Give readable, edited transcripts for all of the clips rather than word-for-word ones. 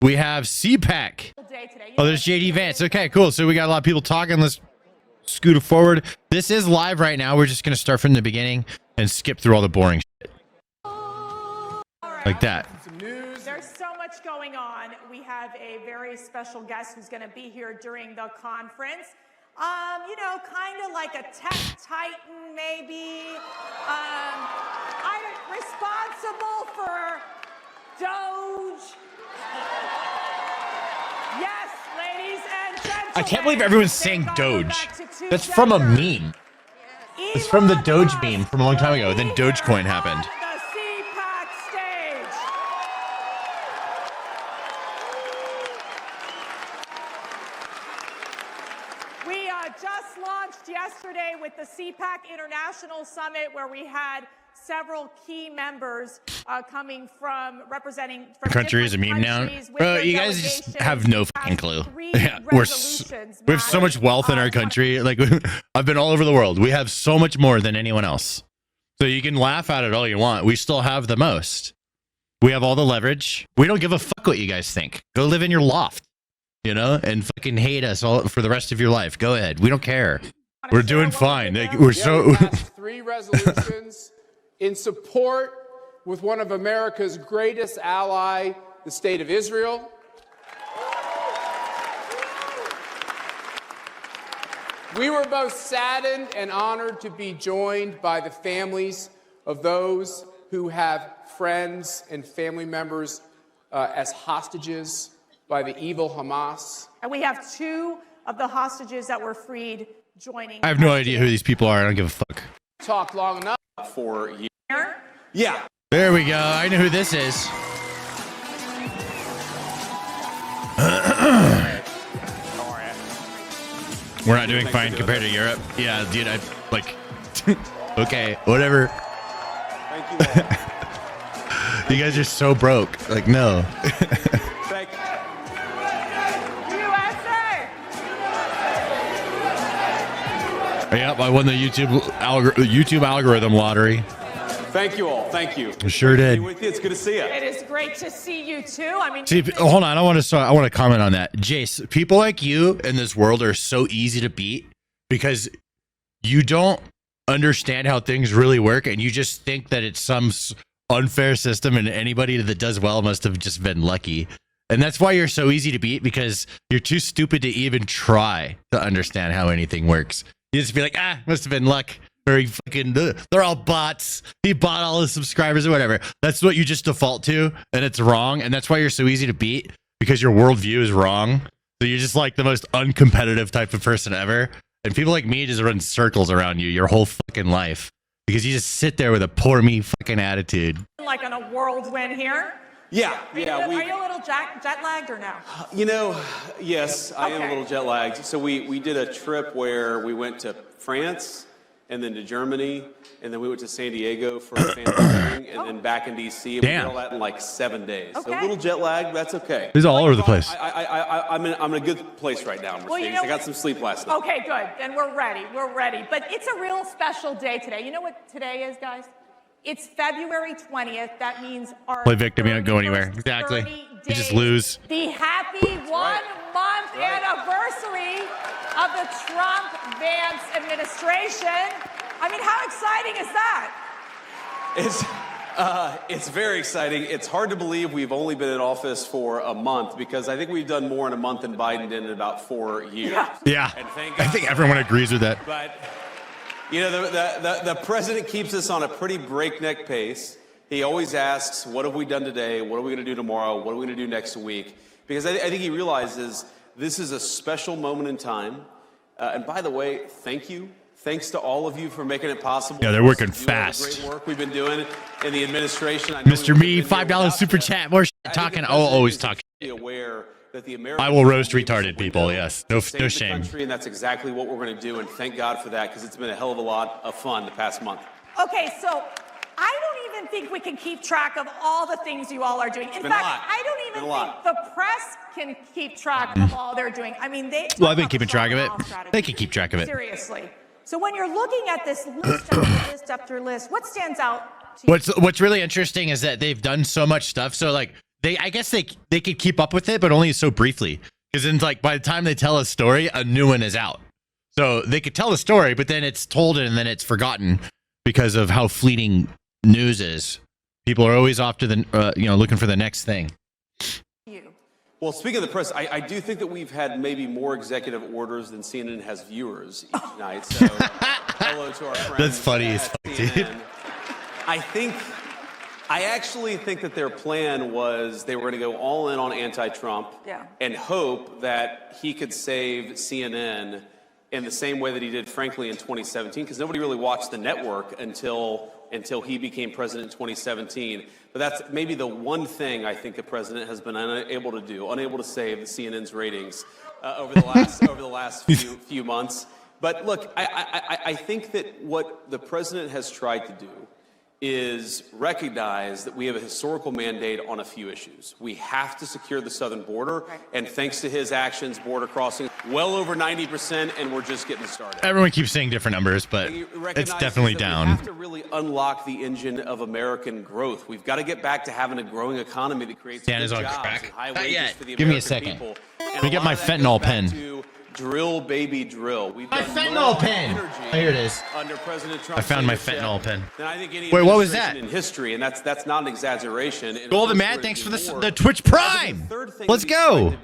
We have CPAC. Oh, there's JD Vance. Okay, cool. So we got a lot of people talking. Let's scoot it forward. This is live right now. We're just going to start from the beginning and skip through all the boring shit. Like that. There's so much going on. We have a very special guest who's going to be here during the conference. You know, kind of like a tech titan, maybe. I'm responsible for Doge. Yes, ladies and gentlemen. I can't believe everyone's saying Doge. That's from a meme. It's from the Doge meme from a long time ago. Then Dogecoin happened. The CPAC stage. We just launched yesterday with the CPAC International Summit, where we had several key members coming from representing from Country is a meme now. Bro, you guys just have no fucking clue. Yeah, we have so much wealth in our country. Like, I've been all over the world. We have so much more than anyone else. So you can laugh at it all you want. We still have the most. We have all the leverage. We don't give a fuck what you guys think. Go live in your loft, you know, and fucking hate us all for the rest of your life. Go ahead. We don't care. We're doing fine. Like, we're so. Three resolutions in support with one of America's greatest ally, the state of Israel. We were both saddened and honored to be joined by the families of those who have friends and family members as hostages by the evil Hamas. And we have two of the hostages that were freed joining. I have no idea who these people are. I don't give a fuck. Talked long enough for you. Yeah. There we go. I know who this is. We're not doing fine compared to Europe. Yeah, dude, I like. Okay, whatever. Thank you. You guys are so broke. Like, no. Thank you. USA! Yep, I won the YouTube algorithm lottery. Thank you all. Thank you. Sure did. It's good to see you. It is great to see you too. I mean, See, hold on. I want to comment on that. Jace, people like you in this world are so easy to beat because you don't understand how things really work, and you just think that it's some unfair system, and anybody that does well must have just been lucky. And that's why you're so easy to beat, because you're too stupid to even try to understand how anything works. You just be like, must have been luck. Very fucking, they're all bots. He bought all his subscribers or whatever. That's what you just default to, and it's wrong. And that's why you're so easy to beat, because your worldview is wrong. So you're just like the most uncompetitive type of person ever. And people like me just run circles around you your whole fucking life, because you just sit there with a poor me fucking attitude. like on a whirlwind here. Yeah, Are you a little jet lagged or no? You know, yes, I am a little jet lagged. So we did a trip where we went to France and then to Germany, and then we went to San Diego for a family wedding, and then back in D.C. And we did all that in like 7 days. So a little jet lag, that's okay. He's all over the place. I'm in a good place right now, Mercedes. Well, you know, I got some sleep last night. Okay, good. Then we're ready. We're ready. But it's a real special day today. You know what today is, guys? It's February 20th. That means our Play victim, you don't go anywhere. Exactly. You just lose. The happy one-month anniversary of the Trump-Vance administration. I mean, how exciting is that? It's very exciting. It's hard to believe we've only been in office for a month, because I think we've done more in a month than Biden did in about 4 years. Yeah. And I think everyone agrees with that. But you know, the president keeps us on a pretty breakneck pace. He always asks, what have we done today? What are we going to do tomorrow? What are we going to do next week? Because I think he realizes this is a special moment in time. And by the way, thank you. Thanks to all of you for making it possible. Yeah, they're working fast. All the great work we've been doing in the administration. Mr. Me, $5 super chat. More talking. I'll always talk. Aware that the American I will roast retarded people. Yes, no shame. And that's exactly what we're going to do. And thank God for that, because it's been a hell of a lot of fun the past month. Okay, so I don't even think we can keep track of all the things you all are doing. In fact, I don't even think the press can keep track of all they're doing. I mean, Well, I've been keeping track of it. They can keep track of it. Seriously. So when you're looking at this list after list after list, what stands out to you? What's really interesting is that they've done so much stuff. So like I guess they could keep up with it, but only so briefly. Because then, like, by the time they tell a story, a new one is out. So they could tell a story, but then it's told and then it's forgotten because of how fleeting news is. People are always off to the, looking for the next thing. Well, speaking of the press, I do think that we've had maybe more executive orders than CNN has viewers each night. So hello to our friends. That's funny as fuck, dude. I actually think that their plan was they were going to go all in on anti-Trump and hope that he could save CNN in the same way that he did, frankly, in 2017, because nobody really watched the network until he became president in 2017. But that's maybe the one thing I think the president has been unable to save the CNN's ratings over the last few months. But look, I think that what the president has tried to do is recognize that we have a historical mandate on a few issues. We have to secure the southern border, and thanks to his actions, border crossing well over 90%, and we're just getting started. Everyone keeps saying different numbers, but it's definitely down. We have to really unlock the engine of American growth. We've got to get back to having a growing economy that creates good jobs and high wages for the American Give me a second. people. Let me get my fentanyl pen. Drill, baby, drill. We've My done fentanyl pen. energy Here it is. under President Trump. I found my fentanyl pen. Then I think any Wait, what was administration that? in history, and that's not an exaggeration. Golden Man, thanks for the Twitch Prime. Let's go.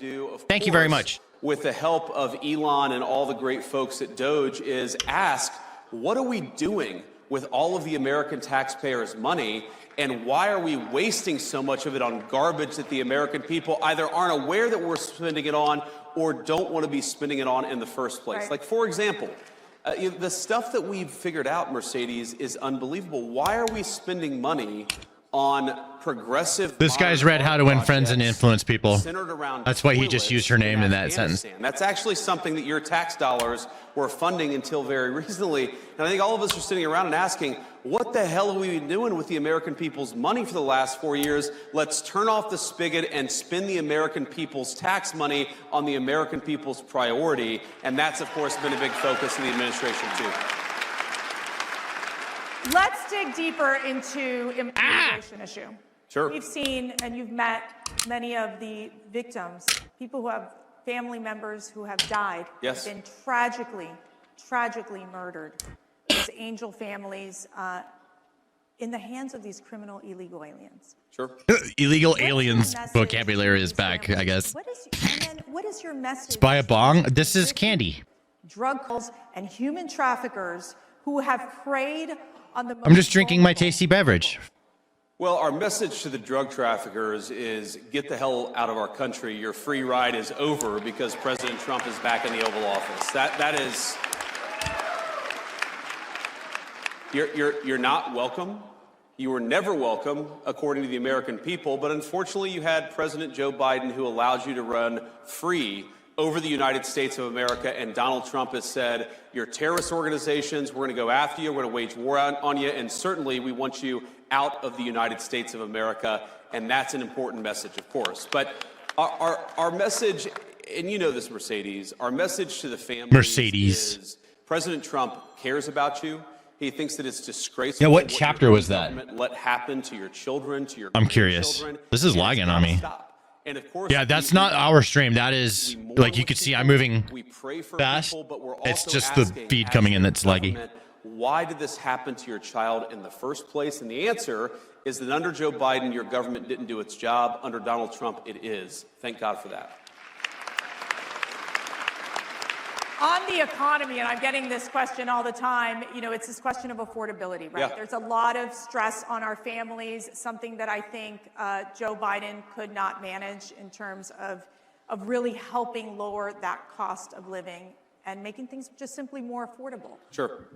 Thank you very much. With the help of Elon and all the great folks at Doge, is ask, what are we doing with all of the American taxpayers' money, and why are we wasting so much of it on garbage that the American people either aren't aware that we're spending it on or don't want to be spending it on in the first place? Right. Like, for example, the stuff that we've figured out, Mercedes, is unbelievable. Why are we spending money on progressive... This guy's read How to Win Friends and Influence People. Centered around That's why he just used her name in that sentence. That's actually something that your tax dollars were funding until very recently. And I think all of us are sitting around and asking, what the hell have we been doing with the American people's money for the last 4 years? Let's turn off the spigot and spend the American people's tax money on the American people's priority. And that's, of course, been a big focus in the administration, too. Let's dig deeper into the immigration issue. Sure. We've seen, and you've met many of the victims, people who have family members who have died, Yes. have been tragically murdered. These angel families in the hands of these criminal illegal aliens. Sure. Illegal What's your aliens message vocabulary to is these back, families? I guess. What is your message? Buy a bong. This is candy. Drug cults and human traffickers who have preyed on the I'm just most drinking my vulnerable tasty beverage. Well, our message to the drug traffickers is get the hell out of our country. Your free ride is over because President Trump is back in the Oval Office. That is... You're not welcome. You were never welcome, according to the American people. But unfortunately, you had President Joe Biden, who allows you to run free over the United States of America. And Donald Trump has said, you're terrorist organizations. We're going to go after you. We're going to wage war on you. And certainly, we want you out of the United States of America. And that's an important message, of course. But our message, and you know this, Mercedes, our message to the families is President Trump cares about you. He thinks that it's disgraceful. Yeah, what chapter was that? Let happen to your children, to your I'm curious. This is lagging on me. And of course, Yeah, that's not our stream. That is, like you can see, I'm moving fast. It's just the feed coming in that's laggy. Why did this happen to your child in the first place? And the answer is that under Joe Biden, your government didn't do its job. Under Donald Trump, it is. Thank God for that. On the economy, and I'm getting this question all the time, you know, it's this question of affordability, right? Yeah. There's a lot of stress on our families, something that I think Joe Biden could not manage in terms of really helping lower that cost of living and making things just simply more affordable. Sure.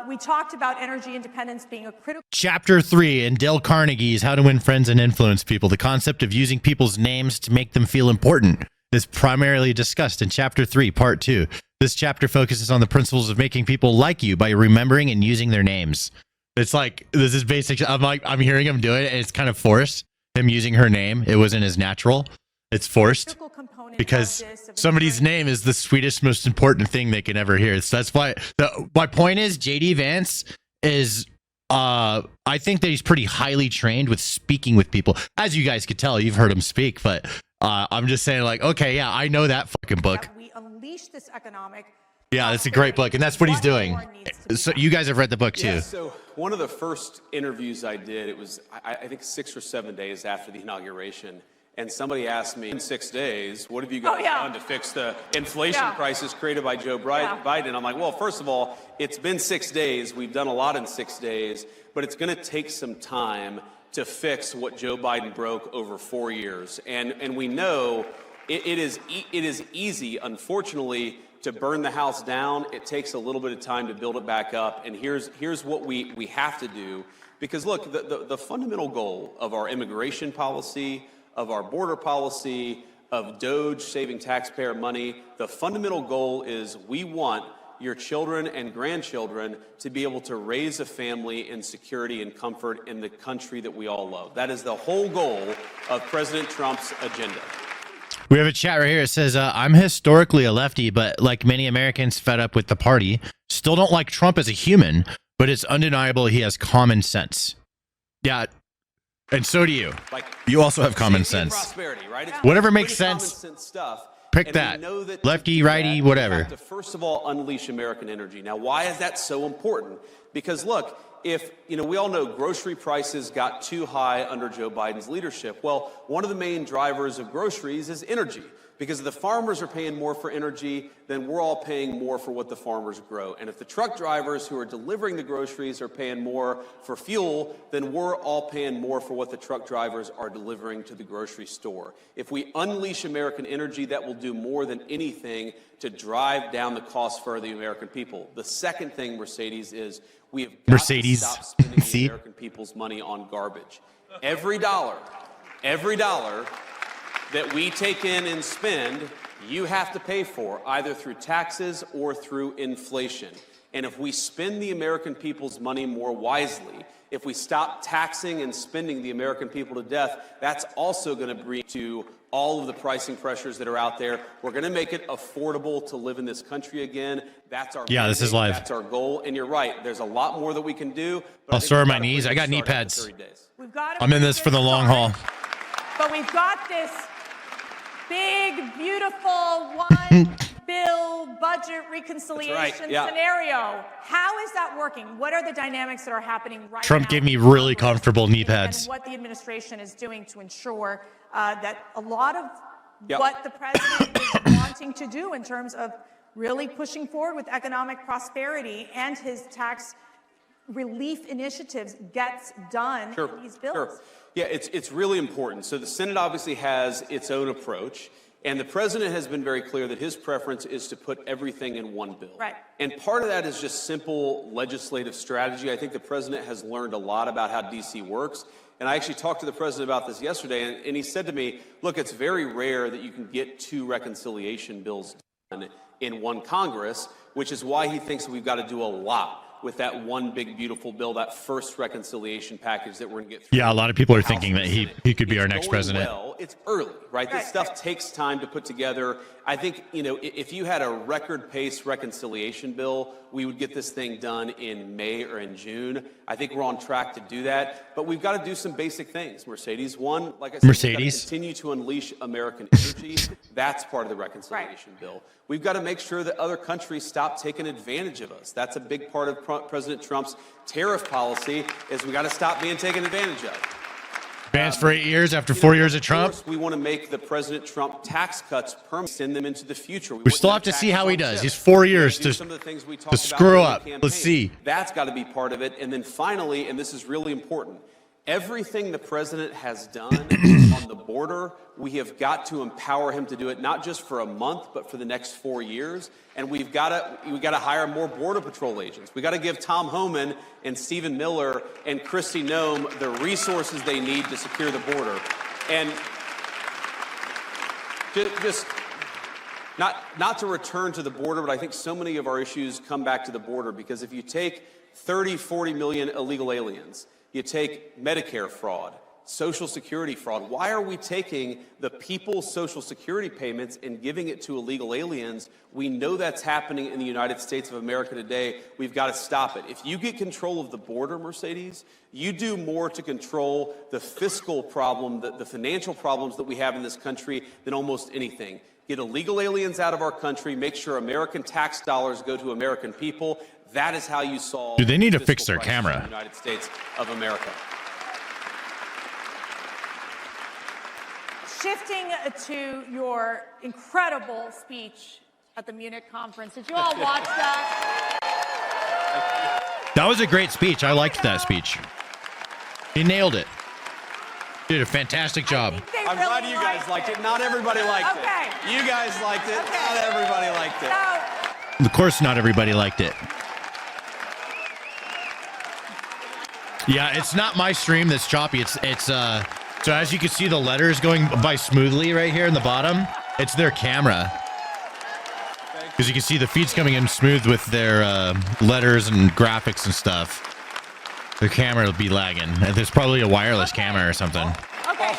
We talked about energy independence being a critical... Chapter 3 in Dale Carnegie's How to Win Friends and Influence People. The concept of using people's names to make them feel important is primarily discussed in Chapter 3, Part 2. This chapter focuses on the principles of making people like you by remembering and using their names. It's like, this is basic. I'm hearing him do it, and it's kind of forced. Him using her name. It wasn't as natural. It's forced because somebody's name is the sweetest, most important thing they can ever hear. So that's why my point is JD Vance is I think that he's pretty highly trained with speaking with people. As you guys could tell, you've heard him speak, but I'm just saying, like, okay, yeah, I know that fucking book. That we unleash this economic. Yeah, that's a great book, and that's what he's doing. So you guys have read the book too. Yeah, so one of the first interviews I did, it was, I think 6 or 7 days after the inauguration, and somebody asked me, in 6 days, what have you guys done to fix the inflation crisis created by Joe Biden? I'm like, well, first of all, it's been 6 days. We've done a lot in 6 days, but it's going to take some time to fix what Joe Biden broke over 4 years. And we know it is easy, unfortunately, to burn the house down. It takes a little bit of time to build it back up. And here's what we have to do. Because look, the fundamental goal of our immigration policy, of our border policy, of DOGE saving taxpayer money, the fundamental goal is we want your children and grandchildren to be able to raise a family in security and comfort in the country that we all love. That is the whole goal of President Trump's agenda. We have a chat right here. It says, I'm historically a lefty, but like many Americans fed up with the party, still don't like Trump as a human, but it's undeniable he has common sense. Yeah. And so do you. Like, you also have common sense. Prosperity, right? It's whatever makes sense. Common sense stuff. Pick that. Lefty, righty, whatever. We have to, first of all, unleash American energy. Now, why is that so important? Because look, if, we all know grocery prices got too high under Joe Biden's leadership. Well, one of the main drivers of groceries is energy. Because if the farmers are paying more for energy, then we're all paying more for what the farmers grow. And if the truck drivers who are delivering the groceries are paying more for fuel, then we're all paying more for what the truck drivers are delivering to the grocery store. If we unleash American energy, that will do more than anything to drive down the cost for the American people. The second thing, Mercedes, is we have got to stop spending the American people's money on garbage. Every dollar that we take in and spend, you have to pay for, either through taxes or through inflation. And if we spend the American people's money more wisely, if we stop taxing and spending the American people to death, that's also going to bring to all of the pricing pressures that are out there. We're going to make it affordable to live in this country again. That's our this is live. That's our goal. And you're right. There's a lot more that we can do. I'll sore my knees. I got knee pads. We've got I'm in this for the long haul. But we've got this big, beautiful one bill budget reconciliation scenario. How is that working? What are the dynamics that are happening right now? Trump gave me really comfortable knee pads. And what the administration is doing to ensure that a lot of what the president is wanting to do in terms of really pushing forward with economic prosperity and his tax relief initiatives gets done in these bills. Sure. Yeah, it's really important. So the Senate obviously has its own approach, and the president has been very clear that his preference is to put everything in one bill. Right. And part of that is just simple legislative strategy. I think the president has learned a lot about how D.C. works. And I actually talked to the president about this yesterday, and he said to me, look, it's very rare that you can get 2 reconciliation bills done in one Congress, which is why he thinks we've got to do a lot with that one big, beautiful bill, that first reconciliation package that we're going to get through. Yeah, a lot of people are thinking that he could be our next president. Well, it's early, right? This stuff takes time to put together. I think, if you had a record pace reconciliation bill, we would get this thing done in May or in June. I think we're on track to do that, but we've got to do some basic things. Mercedes, one, like I said, we've got to continue to unleash American energy. That's part of the reconciliation bill. We've got to make sure that other countries stop taking advantage of us. That's a big part of President Trump's tariff policy, is we got to stop being taken advantage of. Vance for 8 years after 4 years of Trump. We want to make the President Trump tax cuts permanent, send them into the future. We still have to see how he does. He's 4 years to screw up. Let's see. That's got to be part of it. And then finally, and this is really important, everything the president has done on the border, we have got to empower him to do it, not just for a month, but for the next 4 years. And we've got to hire more Border Patrol agents. We got to give Tom Homan and Stephen Miller and Kristi Noem the resources they need to secure the border. And just not to return to the border, but I think so many of our issues come back to the border, because if you take 30, 40 million illegal aliens, you take Medicare fraud, Social Security fraud? Why are we taking the people's Social Security payments and giving it to illegal aliens? We know that's happening in the United States of America today. We've got to stop it. If you get control of the border, Mercedes, you do more to control the fiscal problem, the financial problems that we have in this country than almost anything. Get illegal aliens out of our country, make sure American tax dollars go to American people. That is how you solve. Do they need to fiscal fix their crisis camera? in the United States of America. Shifting to your incredible speech at the Munich conference. Did you all watch that? That was a great speech. I liked that speech. He nailed it. Did a fantastic job. I'm glad you guys liked it. Not everybody liked it. You guys liked it. Not everybody liked it. So, Of course, not everybody liked it. Yeah, it's not my stream that's choppy. It's so as you can see the letters going by smoothly right here in the bottom, it's their camera. Because you can see the feed's coming in smooth with their letters and graphics and stuff. Their camera will be lagging. There's probably a wireless camera or something. okay.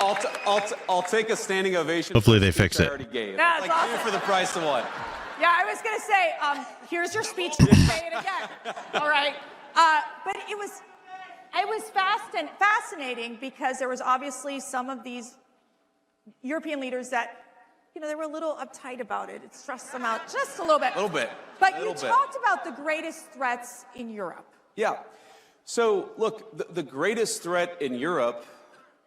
I'll take a standing ovation. Hopefully they fix it. That's Like awesome. two for the price of one. Yeah, I was going to say, here's your speech. Say it again. All right. But it was fascinating because there was obviously some of these European leaders that, they were a little uptight about it. It stressed them out just a little bit. A little bit. But you talked about the greatest threats in Europe. Yeah. So, look, the greatest threat in Europe,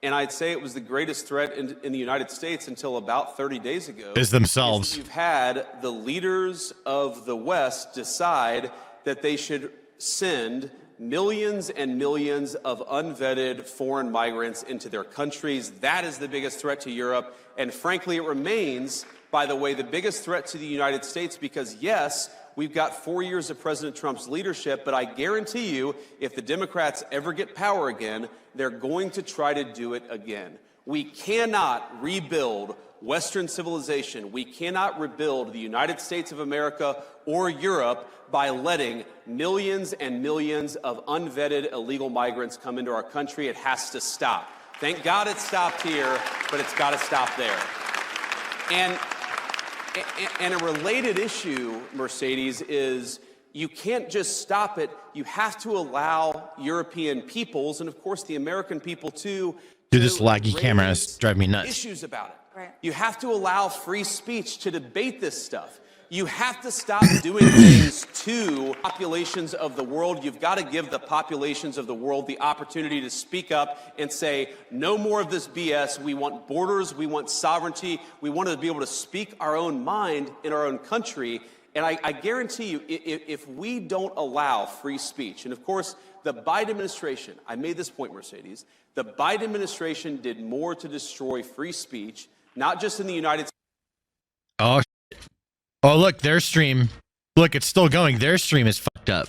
and I'd say it was the greatest threat in the United States until about 30 days ago, Is themselves. You've had the leaders of the West decide that they should send millions and millions of unvetted foreign migrants into their countries. That is the biggest threat to Europe. And frankly, it remains, by the way, the biggest threat to the United States because, yes, we've got 4 years of President Trump's leadership, but I guarantee you, if the Democrats ever get power again, they're going to try to do it again. We cannot rebuild Western civilization. We cannot rebuild the United States of America or Europe by letting millions and millions of unvetted illegal migrants come into our country. It has to stop. Thank God it stopped here, but it's got to stop there. And a related issue, Mercedes, is you can't just stop it. You have to allow European peoples, and of course the American people too, Dude, this to laggy camera raise is driving me nuts. issues about it. Right. You have to allow free speech to debate this stuff. You have to stop doing things to populations of the world. You've got to give the populations of the world the opportunity to speak up and say, no more of this BS. We want borders. We want sovereignty. We want to be able to speak our own mind in our own country. And I guarantee you, if we don't allow free speech, and of course, the Biden administration, I made this point, Mercedes, the Biden administration did more to destroy free speech, not just in the United States. Oh, shit. Oh, look, their stream. Look, it's still going. Their stream is fucked up.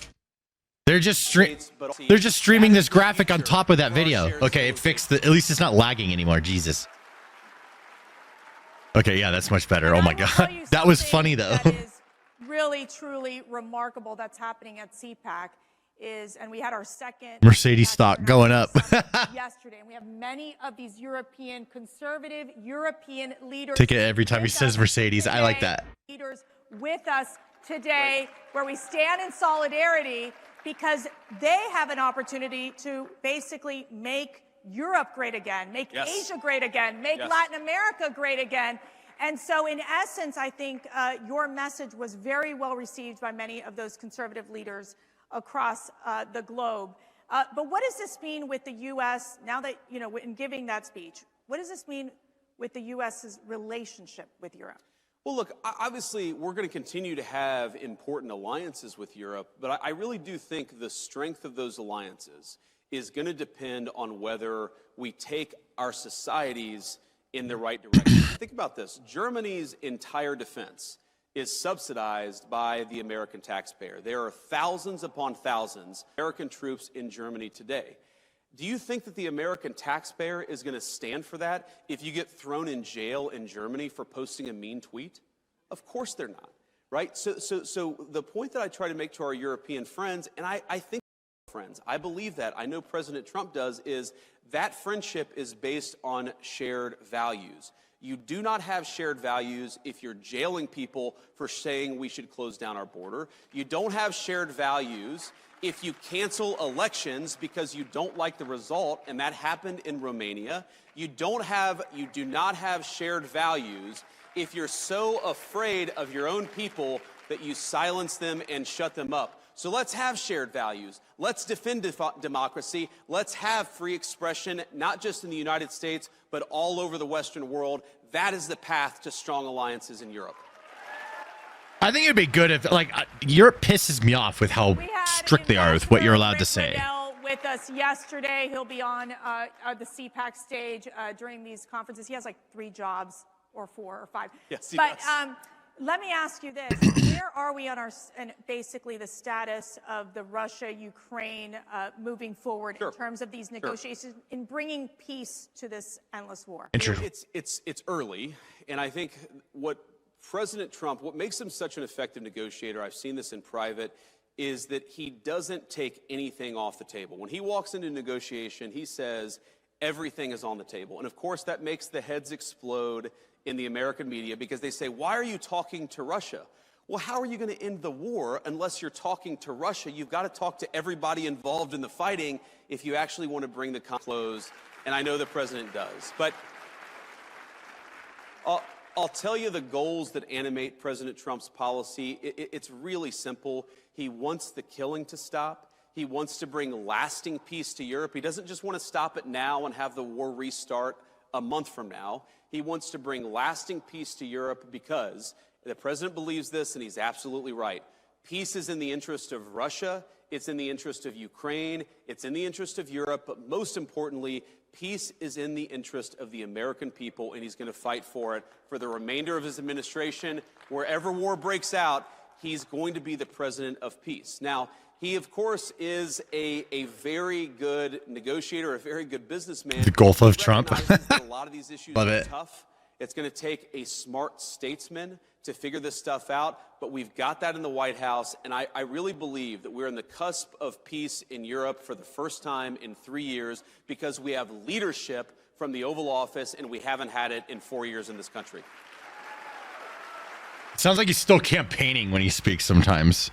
They're just streaming this graphic on top of that video. Okay, it fixed the. At least it's not lagging anymore. Jesus. Okay, yeah, that's much better. Oh my god, that was funny though. That is really, truly remarkable that's happening at CPAC. And we had our second Mercedes stock going up yesterday, and we have many of these conservative European leaders. Take it every time he says Mercedes. I like that. Leaders with us today, where we stand in solidarity because they have an opportunity to basically make Europe great again, make Asia great again, make Latin America great again. And so in essence, I think your message was very well received by many of those conservative leaders across the globe. But what does this mean with the U.S. now that, in giving that speech? What does this mean with the U.S.'s relationship with Europe? Well, look, obviously, we're going to continue to have important alliances with Europe, but I really do think the strength of those alliances is going to depend on whether we take our societies in the right direction. Think about this. Germany's entire defense is subsidized by the American taxpayer. There are thousands upon thousands of American troops in Germany today. Do you think that the American taxpayer is going to stand for that if you get thrown in jail in Germany for posting a mean tweet? Of course they're not, right? So the point that I try to make to our European friends, and I think friends. I believe that. I know President Trump does, is that friendship is based on shared values. You do not have shared values if you're jailing people for saying we should close down our border. You don't have shared values if you cancel elections because you don't like the result, and that happened in Romania. You do not have shared values if you're so afraid of your own people that you silence them and shut them up. So let's have shared values. Let's defend democracy. Let's have free expression, not just in the United States, but all over the Western world. That is the path to strong alliances in Europe. I think it'd be good if, like, Europe pisses me off with how strict they are with what you're allowed to say. With us yesterday, he'll be on the CPAC stage during these conferences. He has like 3 jobs, or 4 or 5. Yes, he does. Let me ask you this: where are we on and basically the status of the Russia-Ukraine moving forward in terms of these negotiations in bringing peace to this endless war? It's early, and I think what President Trump, what makes him such an effective negotiator, I've seen this in private, is that he doesn't take anything off the table. When he walks into negotiation, he says everything is on the table. And of course, that makes the heads explode in the American media because they say, why are you talking to Russia? Well, how are you going to end the war unless you're talking to Russia? You've got to talk to everybody involved in the fighting if you actually want to bring the conflict close. And I know the president does. But I'll tell you the goals that animate President Trump's policy. It's really simple. He wants the killing to stop. He wants to bring lasting peace to Europe. He doesn't just want to stop it now and have the war restart a month from now. He wants to bring lasting peace to Europe because the president believes this, and he's absolutely right. Peace is in the interest of Russia. It's in the interest of Ukraine. It's in the interest of Europe. But most importantly, peace is in the interest of the American people, and he's going to fight for it for the remainder of his administration. Wherever war breaks out, he's going to be the president of peace. Now, he, of course, is a very good negotiator, a very good businessman. The Gulf of Trump. A lot of these issues Love are it. tough. It's going to take a smart statesman to figure this stuff out, but we've got that in the White House, and I really believe that we're on the cusp of peace in Europe for the first time in 3 years because we have leadership from the Oval Office, and we haven't had it in 4 years in this country. Sounds like he's still campaigning when he speaks sometimes.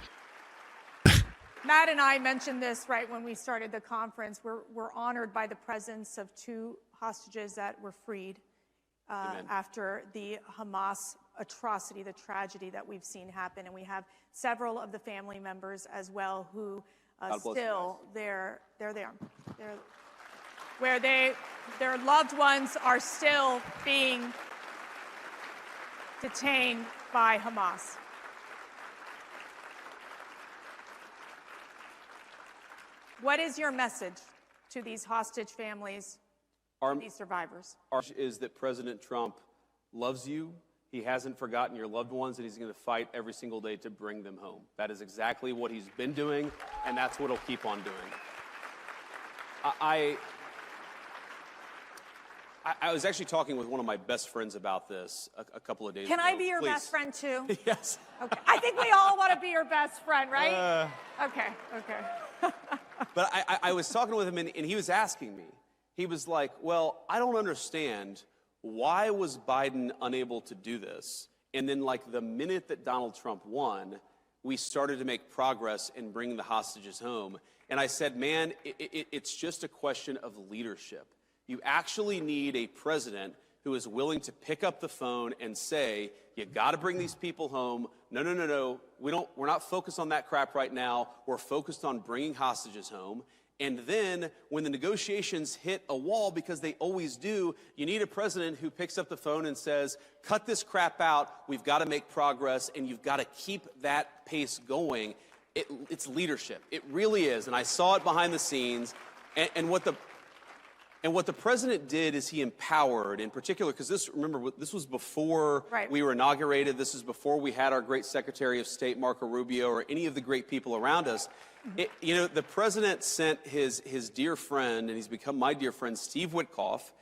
Matt and I mentioned this right when we started the conference. We're honored by the presence of 2 hostages that were freed after the Hamas atrocity, the tragedy that we've seen happen. And we have several of the family members as well who still, they're there. Where their loved ones are still being detained by Hamas. What is your message to these hostage families, these survivors? Our message is that President Trump loves you. He hasn't forgotten your loved ones, and he's going to fight every single day to bring them home. That is exactly what he's been doing, and that's what he'll keep on doing. I was actually talking with one of my best friends about this a couple of days ago. Can I be your best friend too? Yes. Okay. I think we all want to be your best friend, right? Okay. But I was talking with him, and he was asking me. He was like, well, I don't understand. Why was Biden unable to do this? And then, like, the minute that Donald Trump won, we started to make progress in bringing the hostages home. And I said, man, it's just a question of leadership. You actually need a president who is willing to pick up the phone and say, you got to bring these people home. No. We're not focused on that crap right now. We're focused on bringing hostages home. And then when the negotiations hit a wall, because they always do, you need a president who picks up the phone and says, cut this crap out. We've got to make progress, and you've got to keep that pace going. It's leadership. It really is. And I saw it behind the scenes. And what the president did is he empowered, in particular, because this was before we were inaugurated. This is before we had our great Secretary of State, Marco Rubio, or any of the great people around us. The president sent his dear friend, and he's become my dear friend, Steve Witkoff,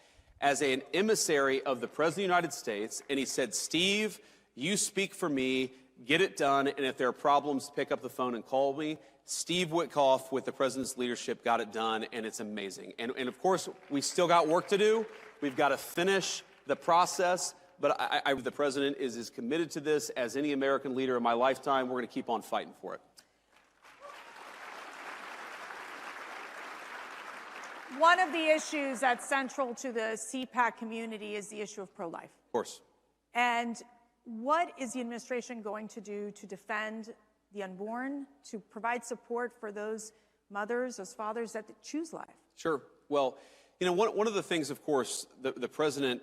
as an emissary of the President of the United States. And he said, Steve, you speak for me, get it done, and if there are problems, pick up the phone and call me. Steve Witkoff, with the president's leadership, got it done, and it's amazing. And of course, we still got work to do. We've got to finish the process, but the president is as committed to this as any American leader in my lifetime. We're going to keep on fighting for it. One of the issues that's central to the CPAC community is the issue of pro-life. Of course. And what is the administration going to do to defend the unborn, to provide support for those mothers, those fathers that choose life? Sure. Well, you know, one of the things, of course, the president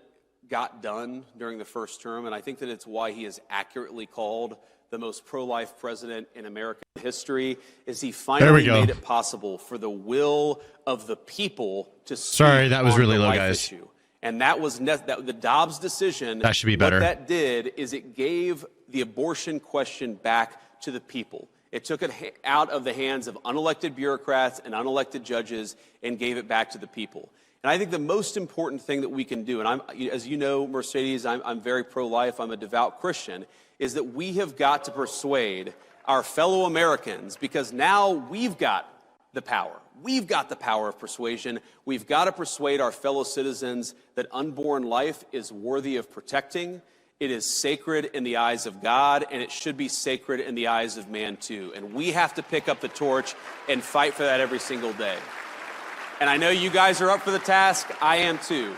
got done during the first term, and I think that it's why he is accurately called the most pro-life president in American history, is he finally made it possible for the will of the people to speak. Sorry, that was on really the low, life guys. issue. And that was the Dobbs decision. That should be better. What that did is it gave the abortion question back to the people. It took it out of the hands of unelected bureaucrats and unelected judges and gave it back to the people. And I think the most important thing that we can do, and as you know, Mercedes, I'm very pro-life, I'm a devout Christian, is that we have got to persuade our fellow Americans, because now we've got the power. We've got the power of persuasion. We've got to persuade our fellow citizens that unborn life is worthy of protecting. It is sacred in the eyes of God, and it should be sacred in the eyes of man too. And we have to pick up the torch and fight for that every single day. And I know you guys are up for the task. I am too.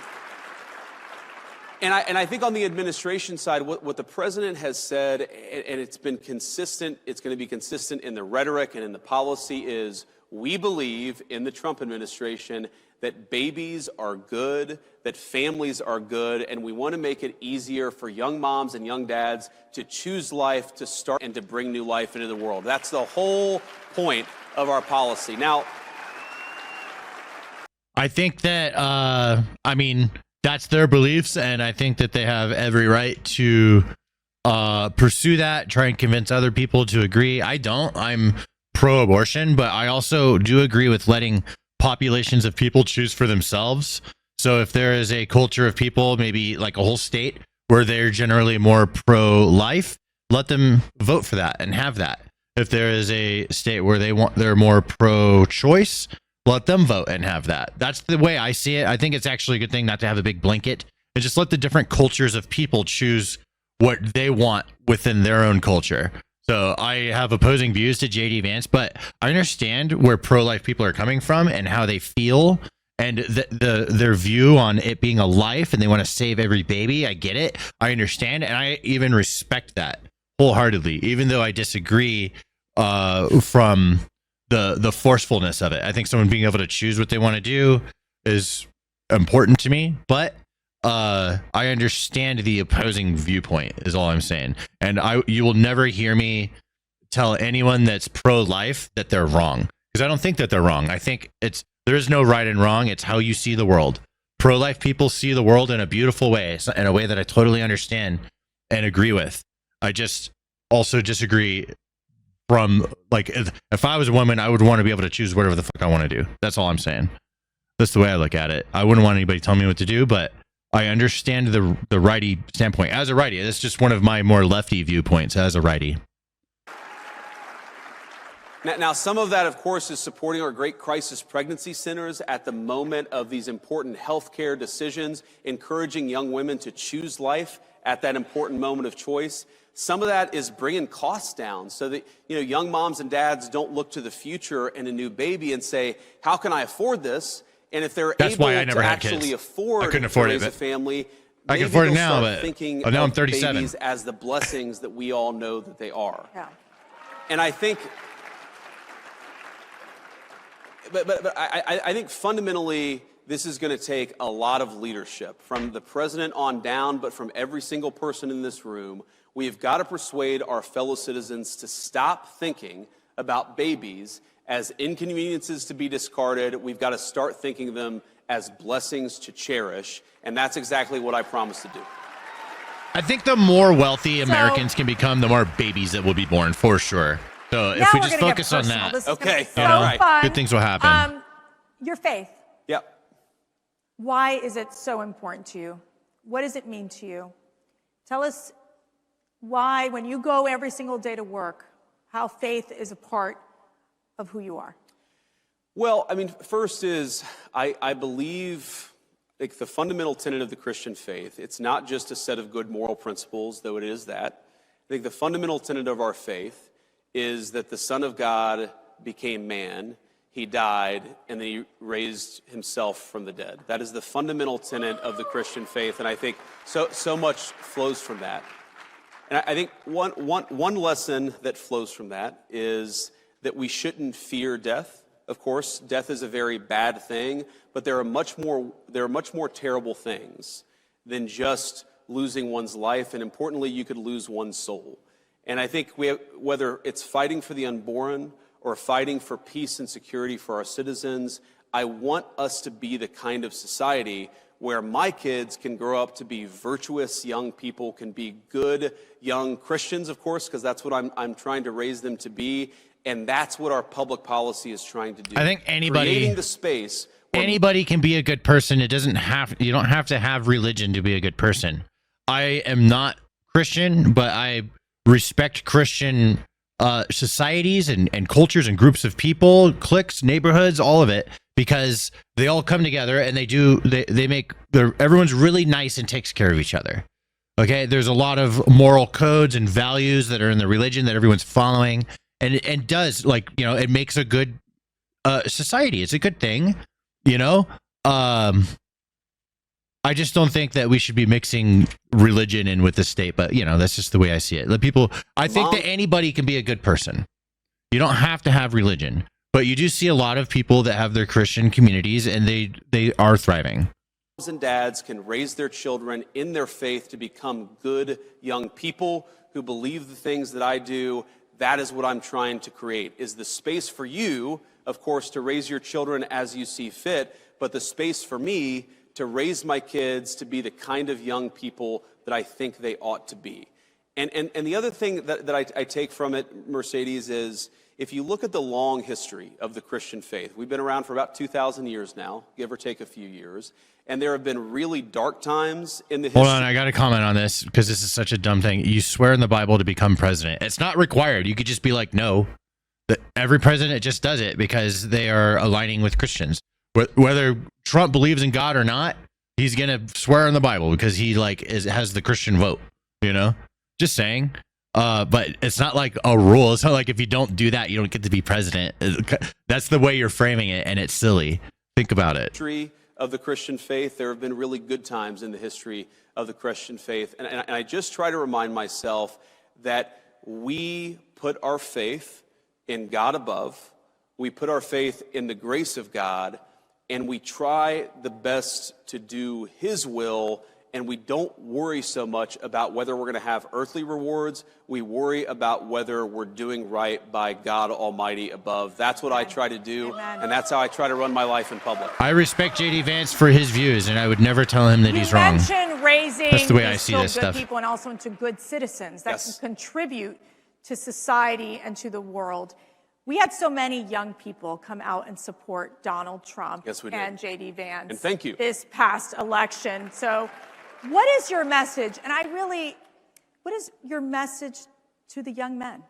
And I think on the administration side, what the president has said, and it's been consistent, it's going to be consistent in the rhetoric and in the policy, is we believe in the Trump administration that babies are good, that families are good, and we want to make it easier for young moms and young dads to choose life, to start and to bring new life into the world. That's the whole point of our policy. Now, I think that, that's their beliefs, and I think that they have every right to pursue that, try and convince other people to agree. I don't. I'm pro-abortion, but I also do agree with letting populations of people choose for themselves. So if there is a culture of people, maybe like a whole state, where they're generally more pro-life, let them vote for that and have that. If there is a state where they're more pro-choice, let them vote and have that. That's the way I see it. I think it's actually a good thing not to have a big blanket and just let the different cultures of people choose what they want within their own culture. So I have opposing views to JD Vance, but I understand where pro-life people are coming from and how they feel and their view on it being a life, and they want to save every baby. I get it. I understand. And I even respect that wholeheartedly, even though I disagree from the forcefulness of it. I think someone being able to choose what they want to do is important to me, but I understand the opposing viewpoint is all I'm saying. And you will never hear me tell anyone that's pro-life that they're wrong, because I don't think that they're wrong. I think there is no right and wrong. It's how you see the world. Pro-life people see the world in a beautiful way, in a way that I totally understand and agree with. I just also disagree from, like, if I was a woman, I would want to be able to choose whatever the fuck I want to do. That's all I'm saying. That's the way I look at it. I wouldn't want anybody telling me what to do, but I understand the righty standpoint. As a righty, that's just one of my more lefty viewpoints as a righty. Now, some of that, of course, is supporting our great crisis pregnancy centers at the moment of these important healthcare decisions, encouraging young women to choose life at that important moment of choice. Some of that is bringing costs down so that, young moms and dads don't look to the future and a new baby and say, how can I afford this? And if they're able to actually afford to raise a family, I can afford it now, but thinking now I'm of 37. babies as the blessings that we all know that they are. Yeah. And I think, but I think fundamentally this is going to take a lot of leadership from the president on down, but from every single person in this room. We have got to persuade our fellow citizens to stop thinking about babies as inconveniences to be discarded. We've got to start thinking of them as blessings to cherish, and that's exactly what I promise to do. I think the more wealthy Americans can become, the more babies that will be born, for sure. So if we just focus on that, okay, fun. Good things will happen. Your faith. Yep. Why is it so important to you? What does it mean to you? Tell us why, when you go every single day to work, how faith is a part of who you are? Well, I mean, first is I believe like the fundamental tenet of the Christian faith, it's not just a set of good moral principles, though it is that. I think the fundamental tenet of our faith is that the Son of God became man, he died, and then he raised himself from the dead. That is the fundamental tenet of the Christian faith, and I think so much flows from that. And I think one lesson that flows from that is that we shouldn't fear death. Of course, death is a very bad thing, but there are much more terrible things than just losing one's life, and importantly, you could lose one's soul. And I think whether it's fighting for the unborn or fighting for peace and security for our citizens, I want us to be the kind of society where my kids can grow up to be virtuous young people, can be good young Christians, of course, because that's what I'm trying to raise them to be. And that's what our public policy is trying to do. I think creating the space. Anybody can be a good person. You don't have to have religion to be a good person. I am not Christian, but I respect Christian societies and cultures and groups of people, cliques, neighborhoods, all of it, because they all come together and everyone's really nice and takes care of each other. Okay, there's a lot of moral codes and values that are in the religion that everyone's following, and does, like, you know, it makes a good society. It's a good thing, you know. I just don't think that we should be mixing religion in with the state, but you know, that's just the way I see it. I think that anybody can be a good person. You don't have to have religion, but you do see a lot of people that have their Christian communities and they are thriving. Moms and dads can raise their children in their faith to become good young people who believe the things that I do. That is what I'm trying to create, is the space for you, of course, to raise your children as you see fit, but the space for me to raise my kids to be the kind of young people that I think they ought to be. And the other thing that I take from it, Mercedes, is if you look at the long history of the Christian faith, we've been around for about 2,000 years now, give or take a few years, and there have been really dark times in the history. Hold on, I got to comment on this because this is such a dumb thing. You swear in the Bible to become president. It's not required. You could just be like, no. Every president just does it because they are aligning with Christians. Whether Trump believes in God or not, he's gonna swear in the Bible because he has the Christian vote. You know, just saying. But it's not like a rule. It's not like if you don't do that, you don't get to be president. That's the way you're framing it, and it's silly. Think about it. History of the Christian faith, there have been really good times in the history of the Christian faith, and I just try to remind myself that we put our faith in God above. We put our faith in the grace of God. And we try the best to do his will, and we don't worry so much about whether we're going to have earthly rewards. We worry about whether we're doing right by God Almighty above. That's what I try to do, and that's how I try to run my life in public. I respect JD Vance for his views, and I would never tell him that he's wrong. You mentioned raising That's the way I see this good stuff. people and also into good citizens that Yes. can contribute to society and to the world. We had so many young people come out and support Donald Trump Yes, we did. and JD Vance And thank you. this past election. So what is your message? And what is your message to the young men?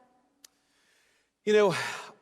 You know,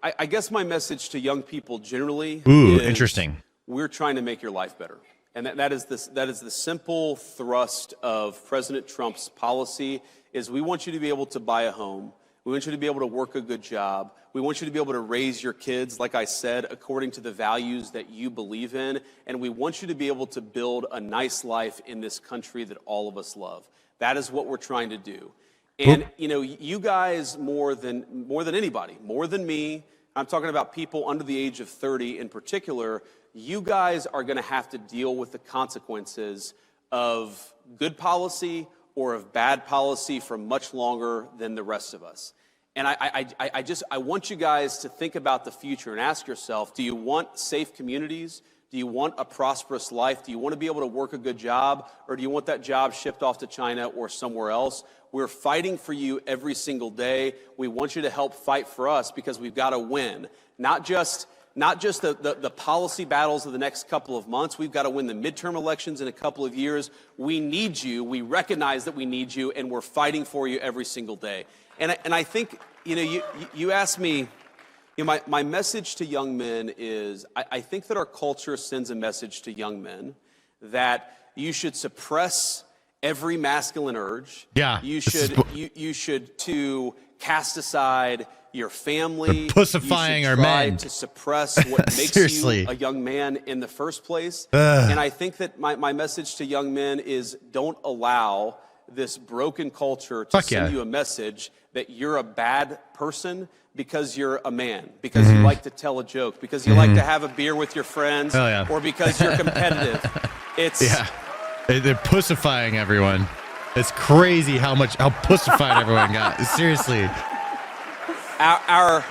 I guess my message to young people generally Ooh, is interesting. We're trying to make your life better. And that is the simple thrust of President Trump's policy is we want you to be able to buy a home. We want you to be able to work a good job. We want you to be able to raise your kids, like I said, according to the values that you believe in. And we want you to be able to build a nice life in this country that all of us love. That is what we're trying to do. And, you know, you guys more than anybody, more than me, I'm talking about people under the age of 30 in particular, you guys are going to have to deal with the consequences of good policy or of bad policy for much longer than the rest of us. And I want you guys to think about the future and ask yourself, do you want safe communities? Do you want a prosperous life? Do you want to be able to work a good job? Or do you want that job shipped off to China or somewhere else? We're fighting for you every single day. We want you to help fight for us because we've got to win. Not just the policy battles of the next couple of months. We've got to win the midterm elections in a couple of years. We need you. We recognize that we need you, and we're fighting for you every single day. And I think, you know, you asked me, my message to young men is I think that our culture sends a message to young men that you should suppress every masculine urge. Yeah. You should to cast aside your family. They're pussifying our try men. to suppress what makes Seriously. you a young man in the first place. And I think that my message to young men is don't allow this broken culture to send you a message that you're a bad person because you're a man, because you like to tell a joke, because you like to have a beer with your friends, or because you're competitive. They're pussifying everyone. It's crazy how pussified everyone got. Seriously. Our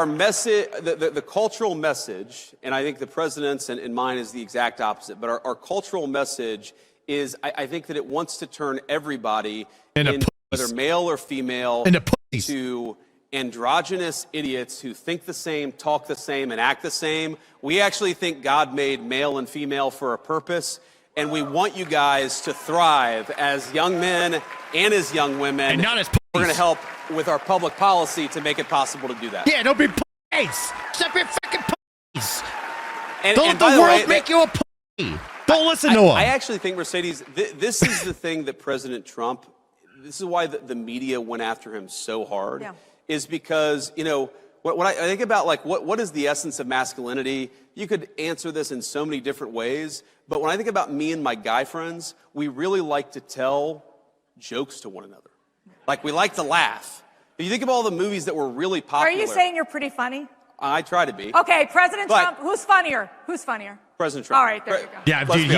message, the cultural message, and I think the president's and mine is the exact opposite, but our cultural message is I think that it wants to turn everybody, whether male or female, to androgynous idiots who think the same, talk the same, and act the same. We actually think God made male and female for a purpose, and we want you guys to thrive as young men and as young women. And not as we're going to help with our public policy to make it possible to do that. Yeah, don't be pussies. Stop being fucking pussies. And the world make you a pussy. Don't listen to him. I actually think, Mercedes, this is the thing that President Trump, this is why the media went after him so hard, is because, when I think about, like, what is the essence of masculinity, you could answer this in so many different ways, but when I think about me and my guy friends, we really like to tell jokes to one another. Like, we like to laugh. If you think of all the movies that were really popular. Are you saying you're pretty funny? I try to be. Okay, President Trump, who's funnier? Who's funnier? President Trump. All right, there you go. Yeah, dude,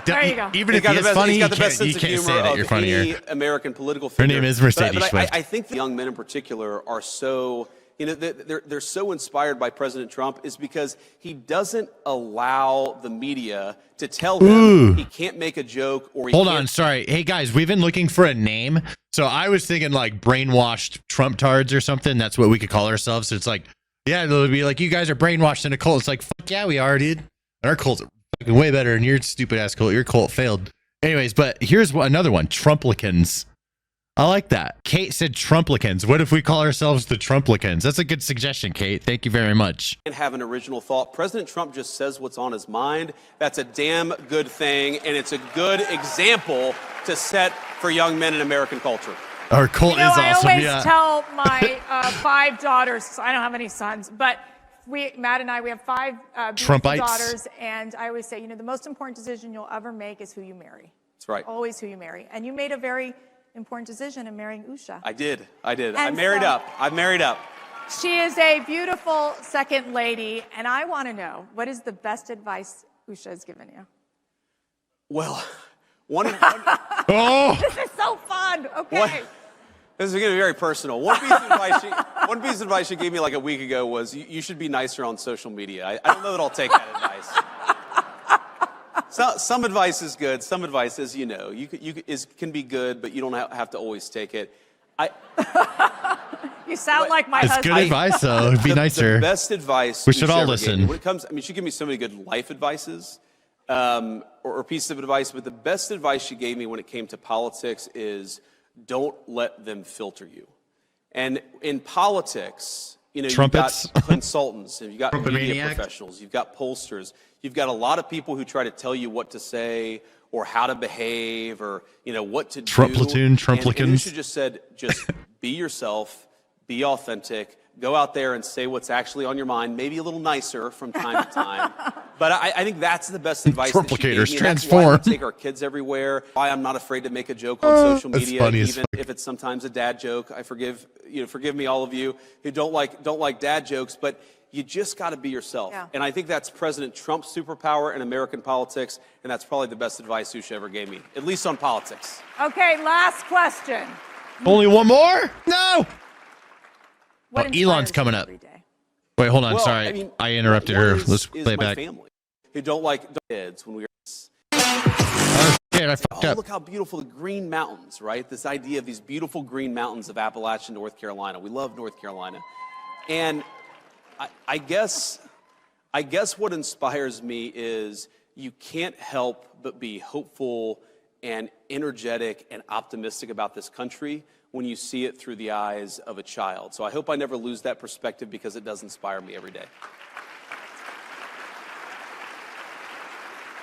there you go. Even if he's funny, he's got the best you sense of can't humor say that you're funnier. Any American political Her figure. name is Mercedes but Swift. I think the young men in particular are so, they're so inspired by President Trump is because he doesn't allow the media to tell him he can't make a joke or he Hold can't. on, sorry. Hey, guys, we've been looking for a name. So I was thinking like brainwashed Trump tards or something. That's what we could call ourselves. So it's like, yeah, it'll be like, you guys are brainwashed in a cult. It's like, fuck yeah, we are, dude. And our cult's fucking way better than your stupid ass cult. Your cult failed. Anyways, but here's another one, Trumplicans. I like that. Kate said Trumplicans. What if we call ourselves the Trumplicans? That's a good suggestion, Kate. Thank you very much. And have an original thought. President Trump just says what's on his mind. That's a damn good thing, and it's a good example to set for young men in American culture. Our cult is awesome. I always tell my 5 daughters, so I don't have any sons, but Matt and I, we have 5 beautiful daughters, and I always say, the most important decision you'll ever make is who you marry. That's right. Always who you marry. And you made a very important decision in marrying Usha. I did. I married up. She is a beautiful second lady, and I want to know, what is the best advice Usha has given you? Well, This is so fun. Okay. This is going to be very personal. One piece of advice she gave me like a week ago was you should be nicer on social media. I don't know that I'll take that advice. Some advice is good. Some advice is, can be good, but you don't have to always take it. You sound like my husband. It's good advice, though. Be nicer. The best advice we should all listen. When it comes, she gave me so many good life advices or pieces of advice, but the best advice she gave me when it came to politics is don't let them filter you. And in politics, you've got consultants, and you've got media professionals, you've got pollsters, you've got a lot of people who try to tell you what to say or how to behave or what to Trump do. Platoon, Trumplicans. And Usha just said, just be yourself, be authentic, go out there and say what's actually on your mind, maybe a little nicer from time to time. But I think that's the best advice that she gave me. Transform. That's why we take our kids everywhere. Why I'm not afraid to make a joke on social media, even if it's sometimes a dad joke. I forgive me, all of you who don't like dad jokes, but you just got to be yourself. Yeah. And I think that's President Trump's superpower in American politics, and that's probably the best advice Usha ever gave me, at least on politics. Okay, last question. Only one more? No. Elon's coming up. Wait, hold on. Sorry, I interrupted her. Let's play it back. Family who don't like kids when we were. I fucked up. Look how beautiful the Green Mountains, right? This idea of these beautiful Green Mountains of Appalachian, North Carolina. We love North Carolina, and I guess what inspires me is you can't help but be hopeful and energetic and optimistic about this country when you see it through the eyes of a child. So I hope I never lose that perspective because it does inspire me every day.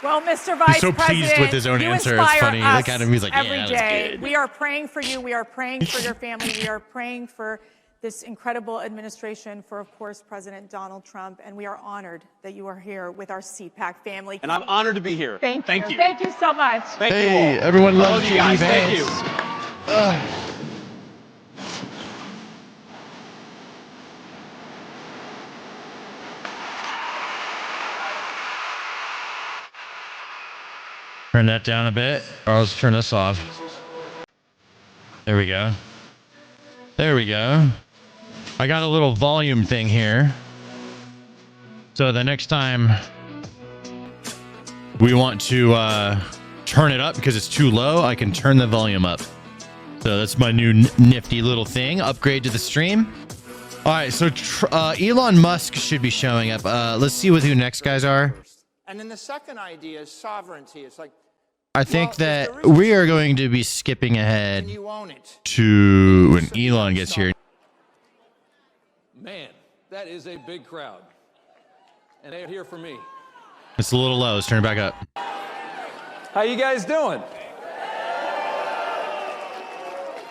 Well, Mr. Vice so President, pleased with his own you answer. It's inspire funny. us Look at him. He's like, every yeah, that was day. good. We are praying for you. We are praying for your family. We are praying for this incredible administration, for, of course, President Donald Trump. And we are honored that you are here with our CPAC family. And I'm honored to be here. Thank you. Thank you so much. Thank you all. Hey, everyone loves you guys. Vance. Thank you. Turn that down a bit, or I'll just turn this off. There we go. There we go. I got a little volume thing here. So the next time we want to turn it up because it's too low, I can turn the volume up. So that's my new nifty little thing. Upgrade to the stream. All right, so Elon Musk should be showing up. Let's see who the next guys are. And then the second idea is sovereignty. It's like, I think that we are going to be skipping ahead you own it. to when Elon gets here. Man, that is a big crowd. And they're here for me. It's a little low. Let's turn it back up. How you guys doing?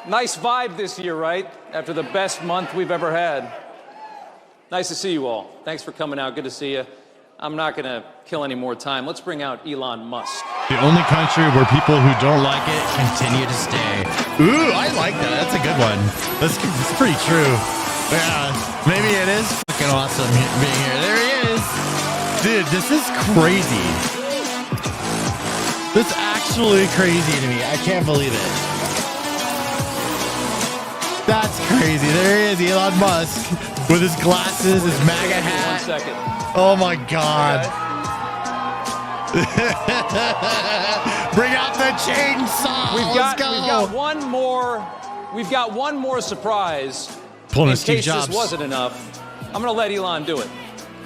Nice vibe this year, right? After the best month we've ever had. Nice to see you all. Thanks for coming out. Good to see you. I'm not going to kill any more time. Let's bring out Elon Musk. The only country where people who don't like it continue to stay. Ooh, I like that. That's a good one. That's pretty true. Yeah, maybe it is fucking awesome being here. There he is. Dude, this is crazy. This is actually crazy to me. I can't believe it. That's crazy. There he is, Elon Musk, with his glasses, his MAGA hat. 1 second. Oh my God. Bring out the chainsaw. Let's go. We've got one more surprise. Pulling a In Steve case Jobs. this wasn't enough, I'm going to let Elon do it.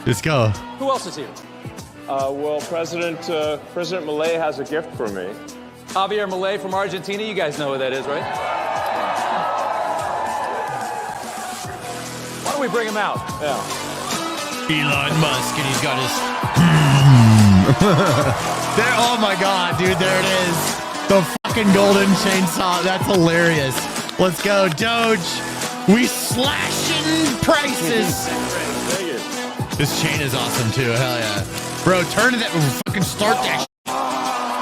Let's go. Who else is here? Well, President Milei has a gift for me. Javier Milei from Argentina. You guys know who that is, right? Why don't we bring him out? Yeah. Elon Musk, and he's got his. There, oh my God, dude, there it is. The fucking golden chainsaw. That's hilarious. Let's go, Doge. We slashing prices. Thank you. This chain is awesome too. Hell yeah, bro. Turn to that. Fucking start that.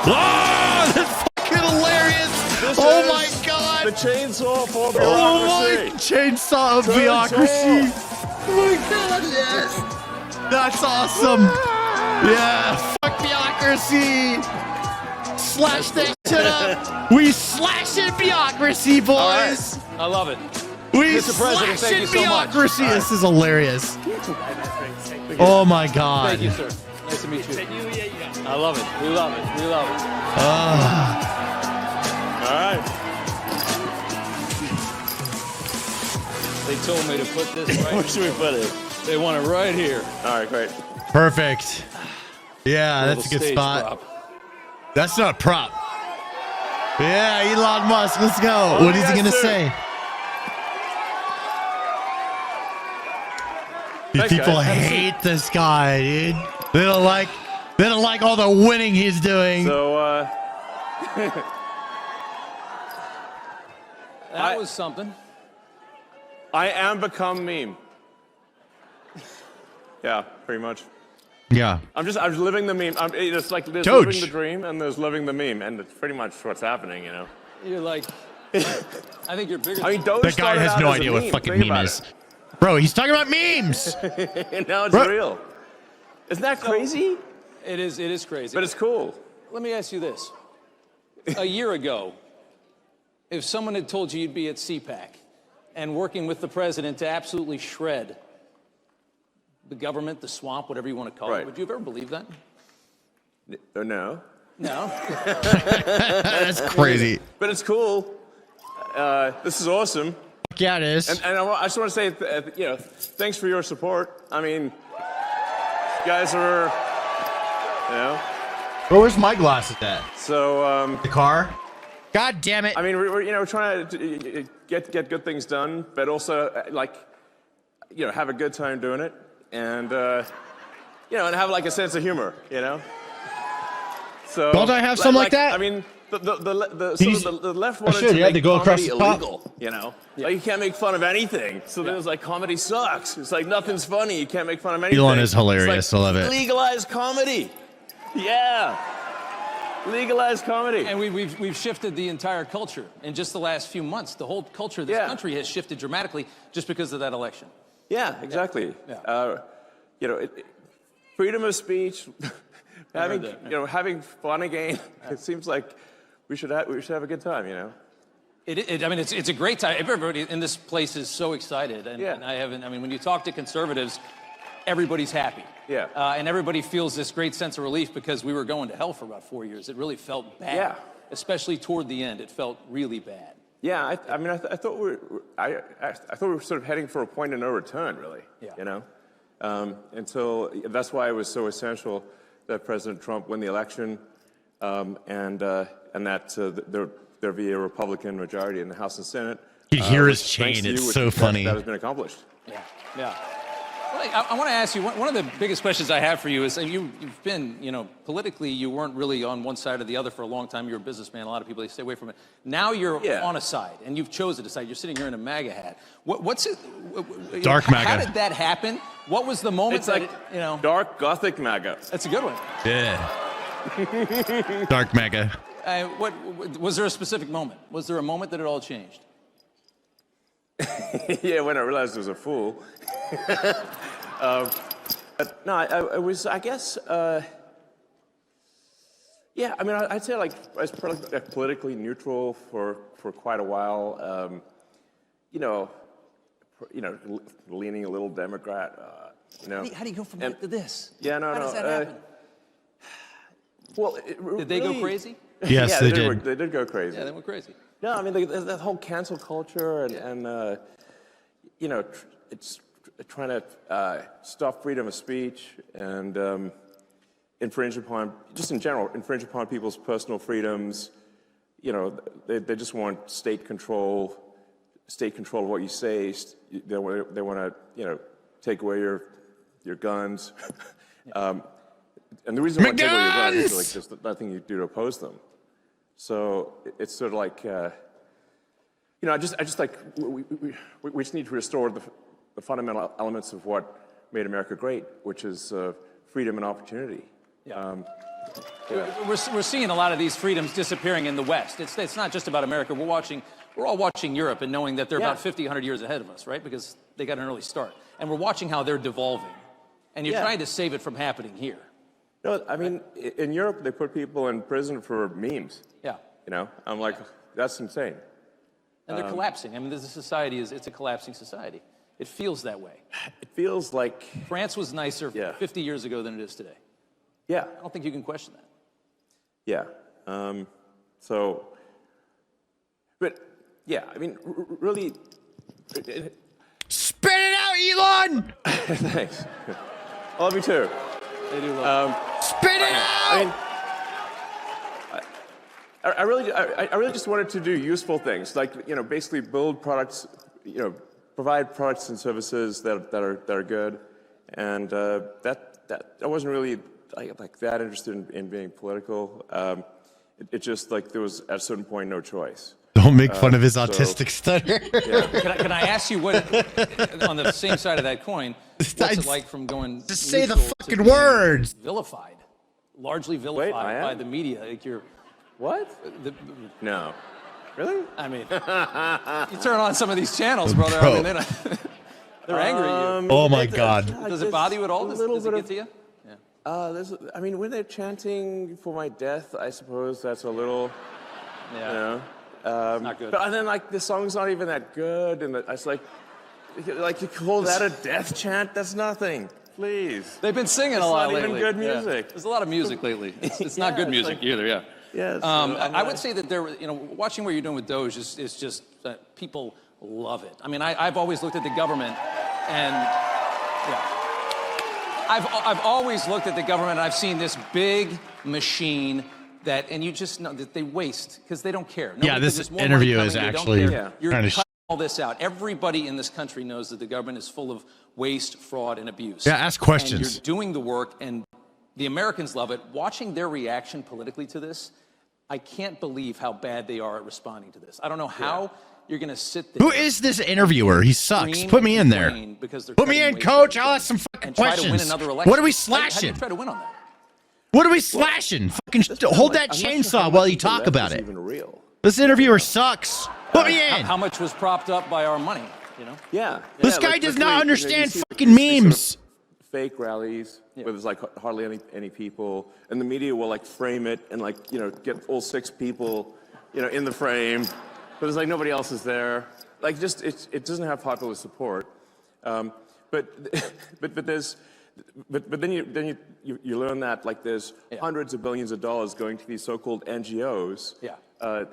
Oh, that's fucking hilarious. Oh my God. The chainsaw for Oh my bureaucracy. chainsaw of bureaucracy. Oh my God, yes. That's awesome. Yeah, fuck bureaucracy. Slash that shit up. We slashing bureaucracy, boys. I love it. We Mr. President, thank you slashing so much. bureaucracy. This is hilarious. Oh my God. Thank you, sir. Nice to meet you. I love it. We love it. We love it. All right. They told me to put this right Where should we put it? They want it right here. All right, great. Perfect. Yeah, that's a good Stage spot. prop. That's not a prop. Yeah, Elon Musk. Let's go. What is he gonna say? These Thanks, people guys. Have a seat. hate this guy, dude. They don't like all the winning he's doing. So, That was something. I am become meme. Yeah, pretty much. Yeah. I'm living the meme. It's like there's Doge. living the dream and there's living the meme, and it's pretty much what's happening, you know. You're like, I think you're bigger. I mean, Doge That guy started has out no as a idea what meme. fucking Think meme about is. Bro, he's talking about memes. it. And now it's Bro. real. Isn't that crazy? It is crazy. But it's cool. Let me ask you this. A year ago, if someone had told you you'd be at CPAC and working with the president to absolutely shred the government, the swamp, whatever you want to call Right. it, would you have ever believed that? No. No. That's crazy. But it's cool. This is awesome. Yeah, it is. And I just want to say, thanks for your support. I mean, you guys are, Bro, where's my glasses at? So, The car? God damn it. I mean, we're trying to get good things done, but also, like, have a good time doing it, and, and have, like, a sense of humor, So, Don't I have some like that? I mean, the left wanted to yeah, make go across comedy the top. illegal, Like, you can't make fun of anything. So then it's like, comedy sucks. It's like, nothing's funny. You can't make fun of anything. Elon is hilarious. It's like, I love it. Legalize comedy. Yeah. Legalize comedy. And we've shifted the entire culture in just the last few months. The whole culture of this country has shifted dramatically just because of that election. Yeah, exactly. Yeah. Freedom of speech, having fun again. It seems like we should have a good time, I mean, it's a great time. Everybody in this place is so excited, and when you talk to conservatives, everybody's happy. Yeah. And everybody feels this great sense of relief because we were going to hell for about 4 years. It really felt bad. Yeah. Especially toward the end, it felt really bad. Yeah, I thought we were sort of heading for a point of no return, really. Yeah. Until that's why it was so essential that President Trump win the election, and that there be a Republican majority in the House and Senate. You hear his Thanks chain. to you, It's so funny. That has been accomplished. Yeah. Yeah. Well, I want to ask you, one of the biggest questions I have for you is, you've been, politically, you weren't really on one side or the other for a long time. You're a businessman. A lot of people, they stay away from it. Now you're on a side, and you've chosen a side. You're sitting here in a MAGA hat. What's it? Dark MAGA. How did that happen? What was the moment Dark Gothic MAGA. That's a good one. Yeah. Dark MAGA. What was there a specific moment? Was there a moment that it all changed? Yeah, when I realized I was a fool. No, I was, I guess, yeah, I mean, I'd say, like, I was politically neutral for quite a while, leaning a little Democrat, How do you go from that to this? Yeah, no, How does that happen? Well, did they go crazy? Yes, yeah, they did. They did go crazy. Yeah, they went crazy. No, I mean, that whole cancel culture and it's trying to stop freedom of speech and infringe upon people's personal freedoms. They just want state control of what you say. They want to, take away your guns. And the reason why they take away your guns is like there's nothing you do to oppose them. So it's sort of like, I just like, we just need to restore the fundamental elements of what made America great, which is freedom and opportunity. Yeah. We're seeing a lot of these freedoms disappearing in the West. It's not just about America. We're all watching Europe and knowing that they're about 50, 100 years ahead of us, right? Because they got an early start. And we're watching how they're devolving. And you're trying to save it from happening here. No, I mean, in Europe, they put people in prison for memes. Yeah. I'm like, that's insane. And they're collapsing. I mean, this society it's a collapsing society. It feels that way. It feels like France was nicer 50 years ago than it is today. Yeah. I don't think you can question that. Yeah. But yeah, I mean, really. Spit it out, Elon! Thanks. I love you too. They do love Spit it out! I mean, I really just wanted to do useful things, like basically build products, provide products and services that are good, and I wasn't really like that interested in being political. It just like there was at a certain point no choice. Don't make fun of his autistic stutter. Yeah. Can I ask you what, on the same side of that coin, what's it like from going Just say the neutral fucking to being words. Vilified, largely vilified by the media. Like you're What? No. Really? I mean, you turn on some of these channels, brother. I mean, they're angry at you. Oh my God. Does it bother you at all? Does it get to you? I mean, when they're chanting for my death, I suppose that's a little, It's not good. But then, like, the song's not even that good, and it's like you call that a death chant? That's nothing. Please. They've been singing a lot lately. It's not even good music. Yeah. There's a lot of music lately. It's not good music either. Yeah. Yes. I would say that watching what you're doing with Doge is just people love it. I mean, I've always looked at the government and I've always looked at the government, and I've seen this big machine and you just know that they waste because they don't care. Yeah, this interview is actually You're kind of cutting all this out. Everybody in this country knows that the government is full of waste, fraud, and abuse. Yeah, ask questions. And you're doing the work, and the Americans love it. Watching their reaction politically to this, I can't believe how bad they are at responding to this. I don't know how you're going to sit there. Who is this interviewer? He sucks. Put me in there. Put me in, coach. I'll ask some fucking questions. What are we slashing? How do you try to win on that? What are we slashing? Fucking hold that chainsaw while you talk about it. Even real. This interviewer sucks. Put me in. How much was propped up by our money, you know? Yeah. This guy does not understand fucking memes. Sort of fake rallies where there's like hardly any people, and the media will like frame it and like, get all 6 people, in the frame, but there's like nobody else is there. Like just it doesn't have popular support. But then you learn that like there's hundreds of billions of dollars going to these so-called NGOs. And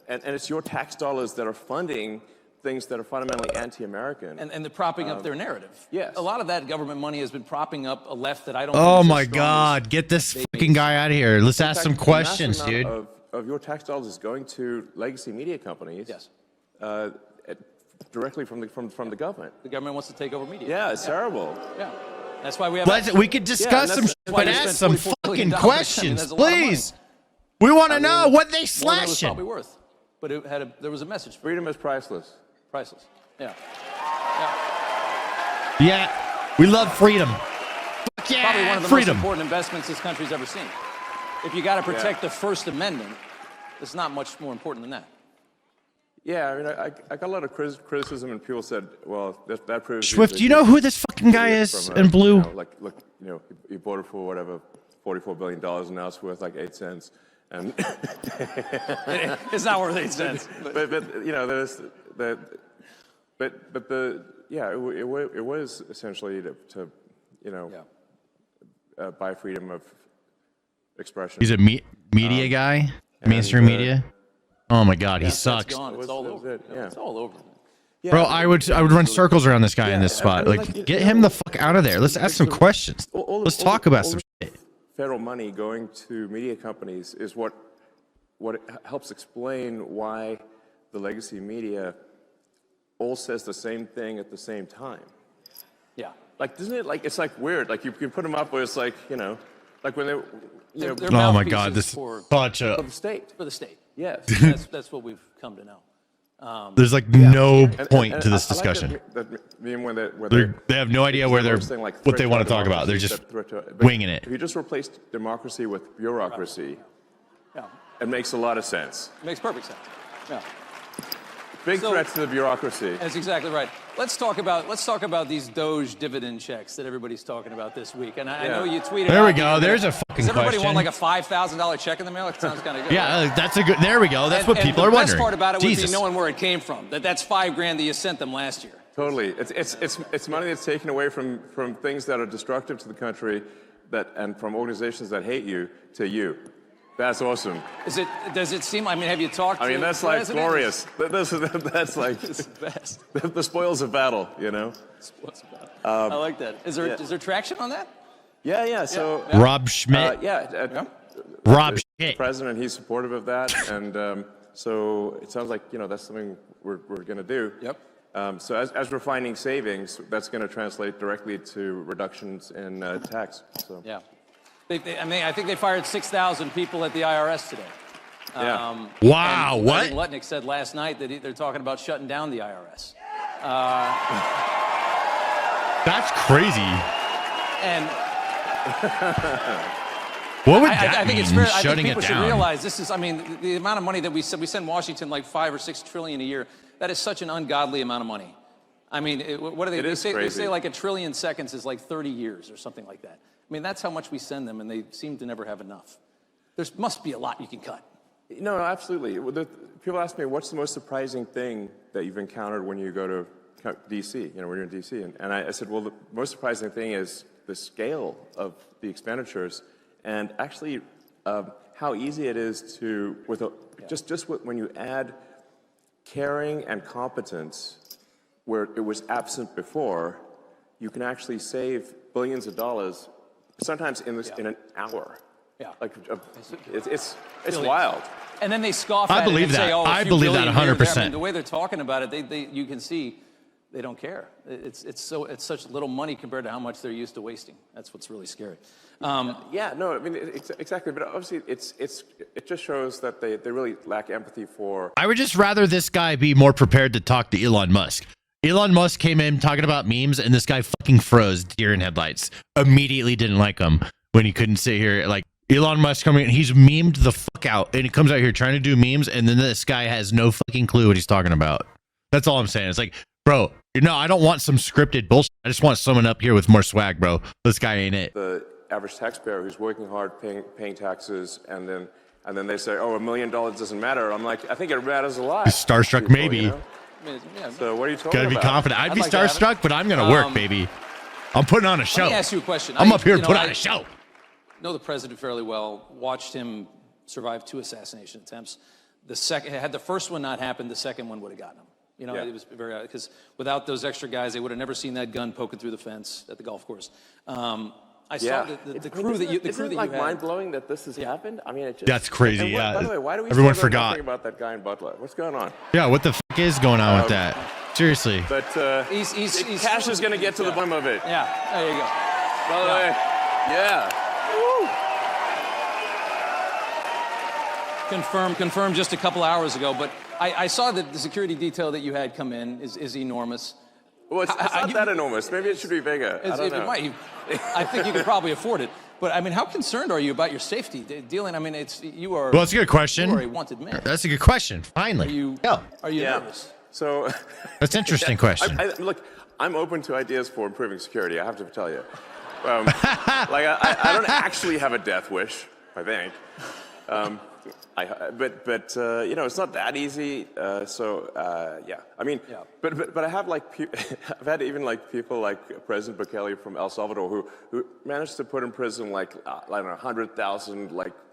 it's your tax dollars that are funding things that are fundamentally anti-American. And they're propping up their narrative. Yes. A lot of that government money has been propping up a left that I don't Oh think is my as strong God, get this fucking guy out of here. Let's ask some questions, dude. Of your tax dollars is going to legacy media companies. Yes. Directly from the government. The government wants to take over media. Yeah, it's terrible. Yeah. That's why we have... We could discuss some shit, but ask some fucking questions, I mean, please. We want to know what they It was slashing. probably worth. But there was a message. Freedom is priceless. Priceless. Yeah. Yeah, we love freedom. Fuck yeah, Probably one of the freedom. most important investments this country's ever seen. If you got to protect the First Amendment, it's not much more important than that. Yeah, I mean, I got a lot of criticism, and people said, well, that proves... Swift, do you know who this fucking guy is in blue? Look, he bought it for whatever, $44 billion, and now it's worth like 8 cents. And It's not worth 8 cents. but there's it was essentially to buy freedom of expression. He's a media guy, mainstream media. Oh my God, he sucks. It's gone. It's all over. It's all over. Yeah, Bro, I would run circles around this guy in this spot. Like, get him the fuck out of there. Let's ask some questions. Let's talk about some shit. Federal money going to media companies is what helps explain why the legacy media all says the same thing at the same time. Yeah. Like, doesn't it, like, it's like weird. Like, you can put them up where it's like, like when They're Oh my God, mouthpieces this for such a. the state. the state. Yes. That's what we've come to know. There's like no point And to this I like discussion. that meme where They have no idea where what they want to talk about. They're just winging it. If you just replace democracy with bureaucracy, Yeah. it makes a lot of sense. It makes perfect sense. Yeah. Big threat to the bureaucracy. That's exactly right. Let's talk about these Doge dividend checks that everybody's talking about this week. And I know you tweeted. There we out go. the There's a day. fucking Does everybody question. want like a $5,000 check in the mail? It sounds kind of good. Yeah, right? that's a good. There we go. That's what people are the wondering. best part about it would Jesus. be knowing where it came from. That's $5,000 that you sent them last year. Totally. It's money that's taken away from things that are destructive to the country and from organizations that hate you to you. That's awesome. Does it seem? I mean, have you talked? I mean, to that's the like president? glorious. That's like It's the best. the spoils of battle. I like that. Is there traction on that? Yeah. So Rob Schmitt. Rob the Schmitt. president, he's supportive of that, and so it sounds like that's something we're going to do. Yep. So as we're finding savings, that's going to translate directly to reductions in tax. So Yeah. I think they fired 6,000 people at the IRS today. Yeah. Wow. And What? I think Lutnick said last night that they're talking about shutting down the IRS. That's crazy. And What would that I think mean? it's fair. I think Shutting people it should down. realize this is. I mean, the amount of money that we send Washington like $5 or $6 trillion a year. That is such an ungodly amount of money. I mean, what do they? They say like 1 trillion seconds is like 30 years or something like that. I mean, that's how much we send them, and they seem to never have enough. There must be a lot you can cut. No, absolutely. People ask me, what's the most surprising thing that you've encountered when you go to D.C., when you're in D.C.? And I said, well, the most surprising thing is the scale of the expenditures and actually how easy it is to, when you add caring and competence where it was absent before, you can actually save billions of dollars, sometimes in an hour. Yeah. Like, it's wild. And then they scoff I at believe it and that. say, oh, I believe that 100%. I mean, the way they're talking about it, you can see they don't care. It's such little money compared to how much they're used to wasting. That's what's really scary. Yeah, no, I mean, exactly. But obviously, it just shows that they really lack empathy for. I would just rather this guy be more prepared to talk to Elon Musk. Elon Musk came in talking about memes, and this guy fucking froze deer in headlights. Immediately didn't like him when he couldn't sit here. Like, Elon Musk coming in, he's memed the fuck out, and he comes out here trying to do memes, and then this guy has no fucking clue what he's talking about. That's all I'm saying. It's like, bro, I don't want some scripted bullshit. I just want someone up here with more swag, bro. This guy ain't it. The average taxpayer who's working hard, paying taxes, and then they say, oh, $1 million doesn't matter. I'm like, I think it matters a lot. Starstruck, people, maybe. You know? So what are you talking Gotta about? be confident. I'd be like to have starstruck, but I'm gonna work, baby. I'm putting on a show. Let me ask you a question. I'm up here to put on a show. Know the president fairly well. Watched him survive 2 assassination attempts. Had the first one not happened, the second one would have gotten him. It was very, because without those extra guys, they would have never seen that gun poking through the fence at the golf course. I saw the crew that you had. Isn't it like mind-blowing that this has happened? I mean, it just... That's crazy, and yeah. By the way, why do we Everyone still know forgot. nothing about that guy in Butler? What's going on? Yeah, what the fuck is going on with that? Seriously. But He's Cash is going to get to the bottom of it. Yeah, there you go. By the way, yeah. Confirmed just a couple hours ago, but I saw that the security detail that you had come in is enormous. Well, it's not that enormous. Maybe it should be bigger. I don't know. I think you could probably afford it. But I mean, how concerned are you about your safety dealing? I mean, you are. Well, that's a good question. You are a wanted man. That's a good question. Finally. Are you nervous? So. That's an interesting question. Look, I'm open to ideas for improving security. I have to tell you. I don't actually have a death wish. I think. It's not that easy. Yeah. I mean, but I have I've had even people like President Bukele from El Salvador who managed to put in prison 100,000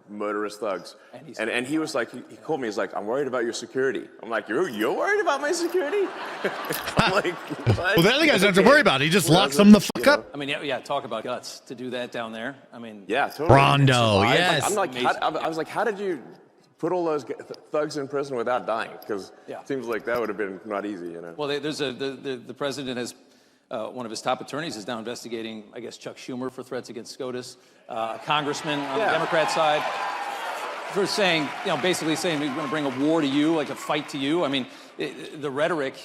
murderous thugs. And he was like, he called me. He's like, I'm worried about your security. I'm like, you're worried about my security? I'm like, what? Well, the other guys don't have to worry about it. He just locks them the fuck up. I mean, talk about guts to do that down there. I mean, yeah, totally. Rondo, yes. I was like, how did you put all those thugs in prison without dying? Because it seems like that would have been not easy, Well, the president has, one of his top attorneys is now investigating, I guess, Chuck Schumer for threats against SCOTUS, a congressman on the Democrat side for saying, basically saying we're going to bring a war to you, like a fight to you. I mean, the rhetoric,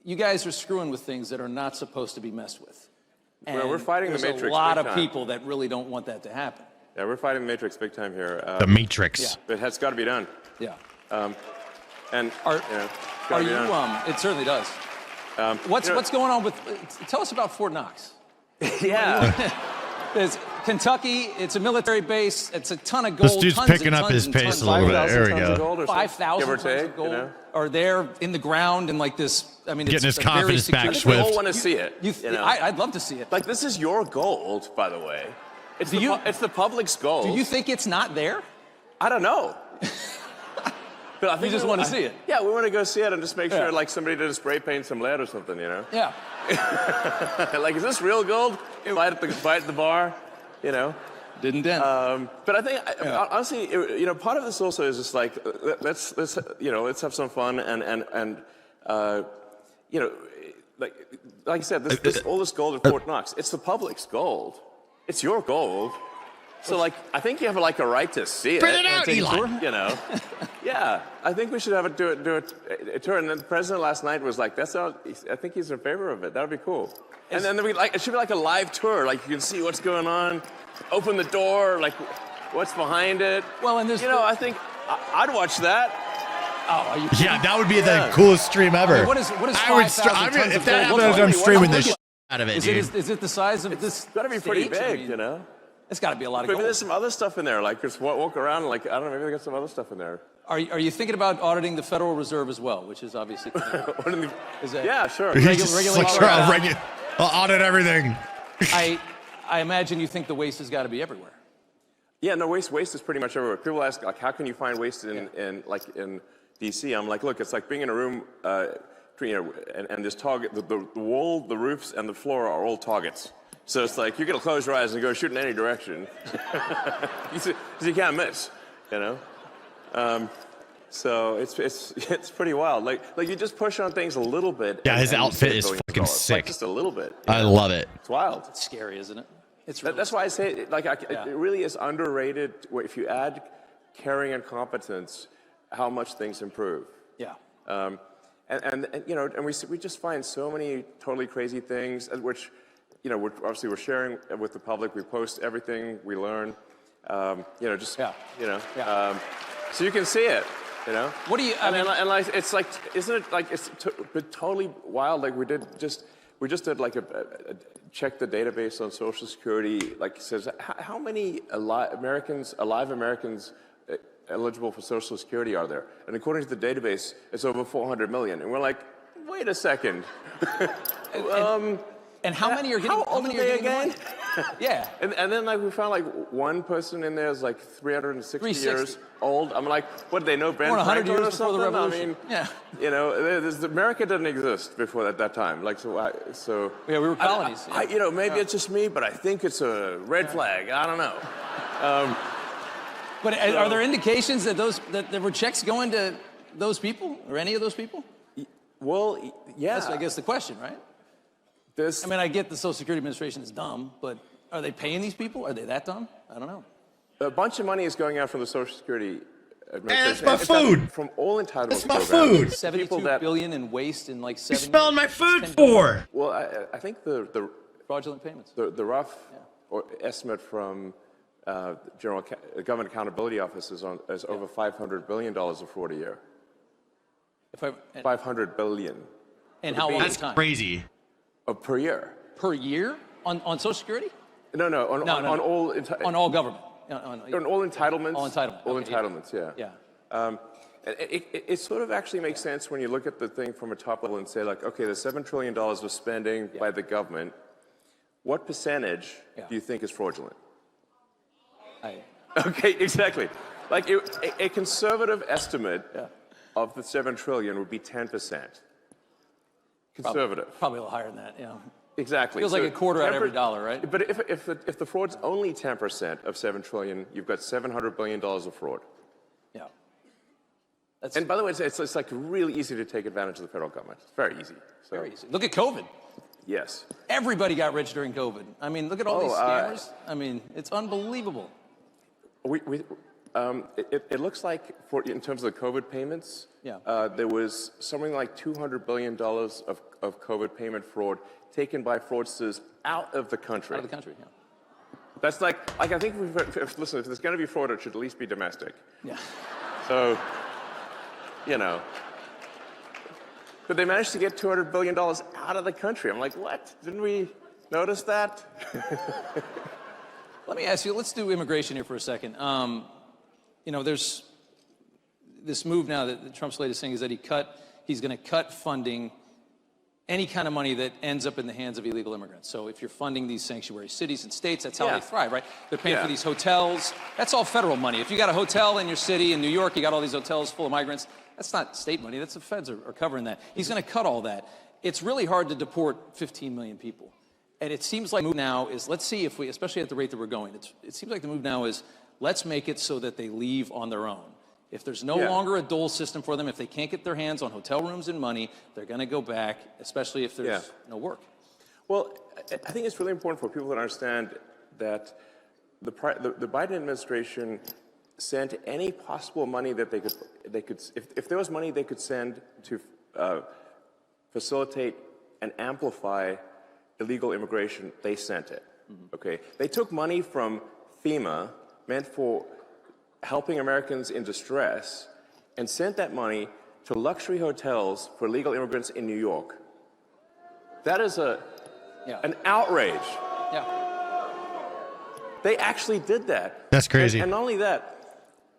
you guys are screwing with things that are not supposed to be messed with. And we're fighting the Matrix. There's a lot of people that really don't want that to happen. Yeah, we're fighting the Matrix big time here. The Matrix. But it's got to be done. Yeah. And are you? It certainly does. What's going on with? Tell us about Fort Knox. Yeah. There's Kentucky. It's a military base. It's a ton of gold. This dude's picking up his pace a little bit. There we go. 5,000 tons of gold are there in the ground and this. I mean, getting it's his confidence back. We Swift. all want to see it. I'd love to see it. This is your gold, by the way. It's the public's gold. Do you think it's not there? I don't know. But I think you just want to see it. Yeah, we want to go see it and just make sure somebody didn't spray paint some lead or something, Yeah. Is this real gold? Fight at the bar, Didn't dent. But I think honestly, part of this also is just let's have some fun and like I said, all this gold at Fort Knox, it's the public's gold. It's your gold. So, I think you have a right to see it. Print it out, Elon. Yeah, I think we should have do a tour. And then the president last night was like, "I think he's in favor of it. That would be cool." And then it should be like a live tour. You can see what's going on. Open the door. What's behind it. Well, and there's I think I'd watch that. Oh, are you kidding? Yeah, that would be the coolest stream ever. I mean, what is 5,000 tons of if that gold happens, I'm streaming the shit out of it, dude. Is it the size of this? It's got to be pretty stage? big, It's got to be a lot of Maybe gold. there's some other stuff in there, just walk around, I don't know, maybe they got some other stuff in there. Are you thinking about auditing the Federal Reserve as well, which is obviously... Yeah, sure. I'll audit everything. I imagine you think the waste has got to be everywhere. Yeah, no, waste is pretty much everywhere. People ask, how can you find waste in D.C.? I'm like, look, it's like being in a room, and this target, the wall, the roofs, and the floor are all targets. So it's like you're gonna close your eyes and go shoot in any direction, because you can't miss, you know. So it's pretty wild. Like you just push on things a little bit. Yeah, and- his and you outfit save is billions of fucking dollars. sick. Like just a little bit. I love it. It's wild. It's scary, isn't it? It's really That's why I say, like, Yeah. it really is underrated. Where if you add caring and competence, how much things improve. Yeah. And you know, and we just find so many totally crazy things, which, you know, we're sharing with the public. We post everything we learn. You know, just you know, so you can see it. You know. What do you? I mean, and like, it's like, isn't it like it's totally wild? Like we just did like a check the database on Social Security. Like it says how many alive Americans eligible for Social Security are there? And according to the database, it's over 400 million. And we're like, wait a second. and how many are getting? How old are they again? Yeah. And then like we found like one person in there is like 360 years old. I'm like, what, did they know Ben Born 100 Franklin years or before the something? revolution. I mean, Yeah. you know, America didn't exist before that time. Like so. Yeah, we were colonies. You know, maybe it's just me, but I think it's a red flag. I don't know. But are there indications that there were checks going to those people or any of those people? Well, yeah. That's, I guess, the question, right? I mean, I get the Social Security Administration is dumb, but are they paying these people? Are they that dumb? I don't know. A bunch of money is going out from the Social Security Administration. That's my food. From all entitlement That's my programs. food. 72 billion in waste in like 7 You're spelling my food for. Well, I think the fraudulent payments. The rough estimate from the Government Accountability Office is over $500 billion of fraud a year. $500 billion. And how long That's time? crazy. Per year. Per year on Social Security? No, on all On all government. on all entitlements. All entitlements. All Okay, entitlements. Yeah. Yeah. It sort of actually makes sense when you look at the thing from a top level and say, like, okay, the $7 trillion of spending by the government, what percentage do you think is fraudulent? Okay, exactly. Like a conservative estimate of the $7 trillion would be 10%. Conservative. Probably a little higher than that, yeah. Exactly. Feels like a quarter out of every dollar, right? But if the fraud's only 10% of $7 trillion, you've got $700 billion of fraud. Yeah. And by the way, it's like really easy to take advantage of the federal government. It's very easy. So, Very easy. Look at COVID. Yes. Everybody got rich during COVID. I mean, look at all these scammers. I mean, it's unbelievable. It looks like, in terms of the COVID payments, there was something like $200 billion of COVID payment fraud taken by fraudsters out of the country. Out of the country, yeah. That's like I think, listen, if there's going to be fraud, it should at least be domestic. Yeah. So, you know. But they managed to get $200 billion out of the country. I'm like, what? Didn't we notice that? Let me ask you, let's do immigration here for a second. You know, there's this move now that Trump's latest thing is that he's going to cut funding, any kind of money that ends up in the hands of illegal immigrants. So if you're funding these sanctuary cities and states, that's how they thrive, right? They're paying for these hotels. That's all federal money. If you got a hotel in your city in New York, you got all these hotels full of migrants, that's not state money. That's the feds are covering that. He's going to cut all that. It's really hard to deport 15 million people. And it seems like the move now is, let's see if we, especially at the rate that we're going, it seems like the move now is, let's make it so that they leave on their own. If there's no longer a dole system for them, if they can't get their hands on hotel rooms and money, they're going to go back, especially if there's no work. Well, I think it's really important for people to understand that the Biden administration sent any possible money that they could if there was money they could send to facilitate and amplify illegal immigration, they sent it. Okay, they took money from FEMA meant for helping Americans in distress and sent that money to luxury hotels for illegal immigrants in New York. That is an outrage. Yeah. They actually did that. That's crazy. And not only that,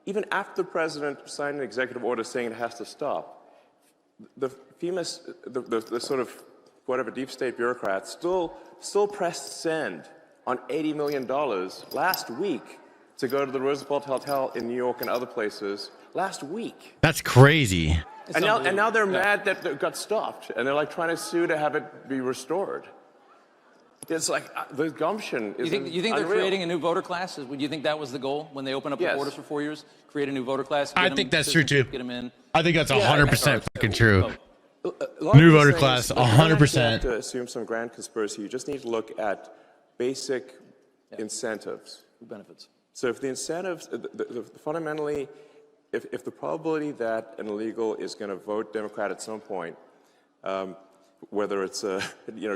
even after the president signed an executive order saying it has to stop, the FEMA, the sort of whatever deep state bureaucrats still pressed send on $80 million last week to go to the Roosevelt Hotel in New York and other places last week. That's crazy. And now they're mad that it got stopped, and they're like trying to sue to have it be restored. It's like the gumption is You think they're unreal. creating a new voter class? Would you think that was the goal when they open up the Yes. borders for 4 years? Create a new voter class? I think that's true too. Get them in. I think that's 100% fucking true. A lot New of these voter things, class, like, you don't actually 100%. have to assume some grand conspiracy. You just need to look at basic incentives. Who benefits? So if the incentives, fundamentally, if the probability that an illegal is going to vote Democrat at some point, whether it's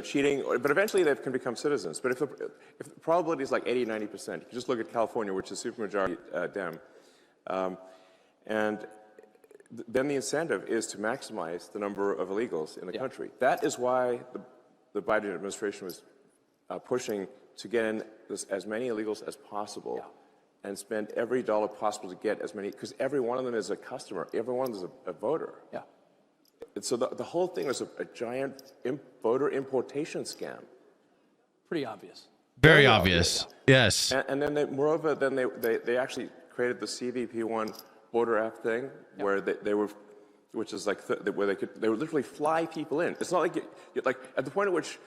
cheating, but eventually they can become citizens. But if the probability is like 80, 90%, you just look at California, which is supermajority Dem, and then the incentive is to maximize the number of illegals in the country. That is why the Biden administration was pushing to get in as many illegals as possible and spend every dollar possible to get as many, because every one of them is a customer, every one of them is a voter. Yeah. And so the whole thing was a giant voter importation scam. Pretty obvious. Very obvious. Yes. And then moreover, then they actually created the CVP1 voter app thing, where they were, which is like where they would literally fly people in. It's not like like at the point at which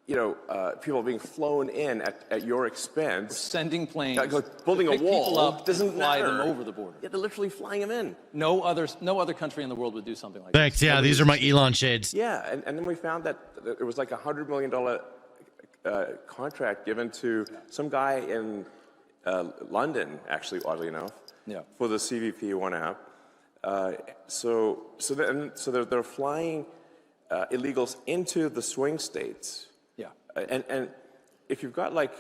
people are being flown in at your expense. Sending planes. Like building a pick people wall up, doesn't fly matter. them over the border. Yeah, they're literally flying them in. No other country in the world would do something like Thanks. Yeah, these are my Elon shades. Yeah, and then we found that it was like $100 million contract given to some guy in London, actually, oddly enough, for the CVP1 app. So they're flying illegals into the swing states. Yeah. And if you've got like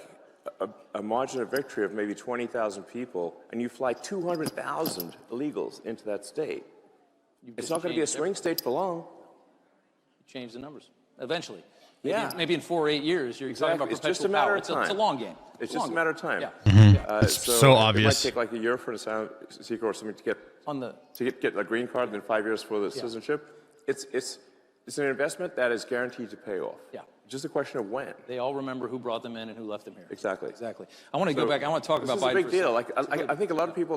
a margin of victory of maybe 20,000 people, and you fly 200,000 illegals into that state, it's not going to be a swing state for long. Change the numbers eventually. Yeah. Maybe in 4 or 8 years, you're talking about It's perpetual just a matter power. of time. It's a long game. It's just a matter of time. Yeah. It's so obvious. It might take like a year for an asylum seeker or something to get a green card, and then 5 years for the citizenship. It's an investment that is guaranteed to pay off. Yeah. It's just a question of when. They all remember who brought them in and who left them here. Exactly. Exactly. I want to go back. I want to talk about Biden. This is a big deal. Like I think a lot of people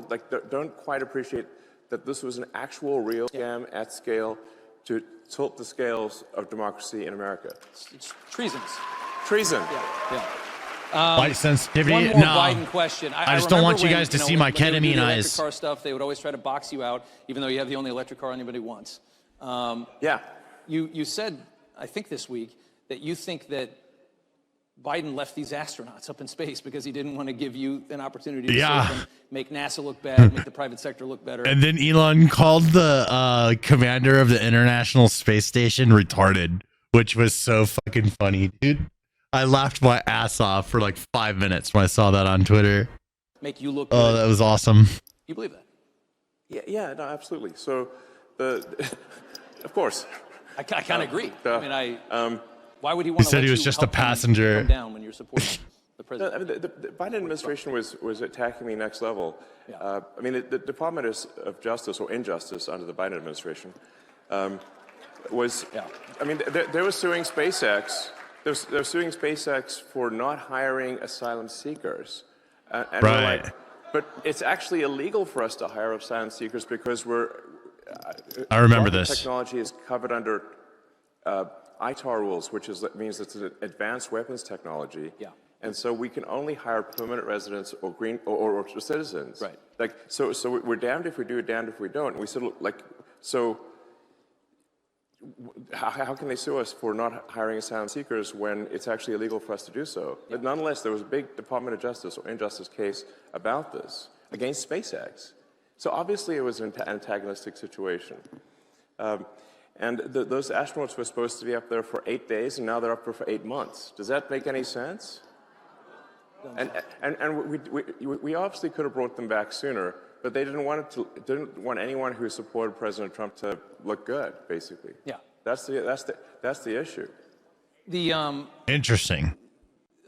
don't quite appreciate that this was an actual real scam at scale to tilt the scales of democracy in America. It's treasonous. Treason. Yeah. Light sensitivity. One more No. Biden question. I just don't want you guys to see my when they would do ketamine the eyes. electric car stuff, they would always try to box you out, even though you have the only electric car anybody wants. Yeah. You said, I think this week, that you think that Biden left these astronauts up in space because he didn't want to give you an opportunity to serve them, make NASA look bad, make the private sector look better. And then Elon called the commander of the International Space Station retarded, which was so fucking funny, dude. I laughed my ass off for like 5 minutes when I saw that on Twitter. Make you look good. Oh, that was awesome. You believe that? Yeah, no, absolutely. So, of course. I kind of agree. Why would he He want to said he was just a passenger. Come down when you're supporting the president. I mean, the Biden administration was attacking me next level. Yeah. I mean, the Department of Justice or Injustice under the Biden administration was. Yeah. I mean, they were suing SpaceX. They're suing SpaceX for not hiring asylum seekers. And Right. we're like, but it's actually illegal for us to hire asylum seekers because I remember rocket this. technology is covered under ITAR rules, which means it's an advanced weapons technology. Yeah. And so we can only hire permanent residents or or citizens. Right. Like so we're damned if we do, damned if we don't. And we said how can they sue us for not hiring asylum seekers when it's actually illegal for us to do so? Yeah. But nonetheless, there was a big Department of Justice or Injustice case about this against SpaceX. So obviously it was an antagonistic situation. And those astronauts were supposed to be up there for 8 days, and now they're up there for 8 months. Does that make any sense? And we obviously could have brought them back sooner, but they didn't want anyone who supported President Trump to look good, basically. Yeah. That's the issue. Interesting.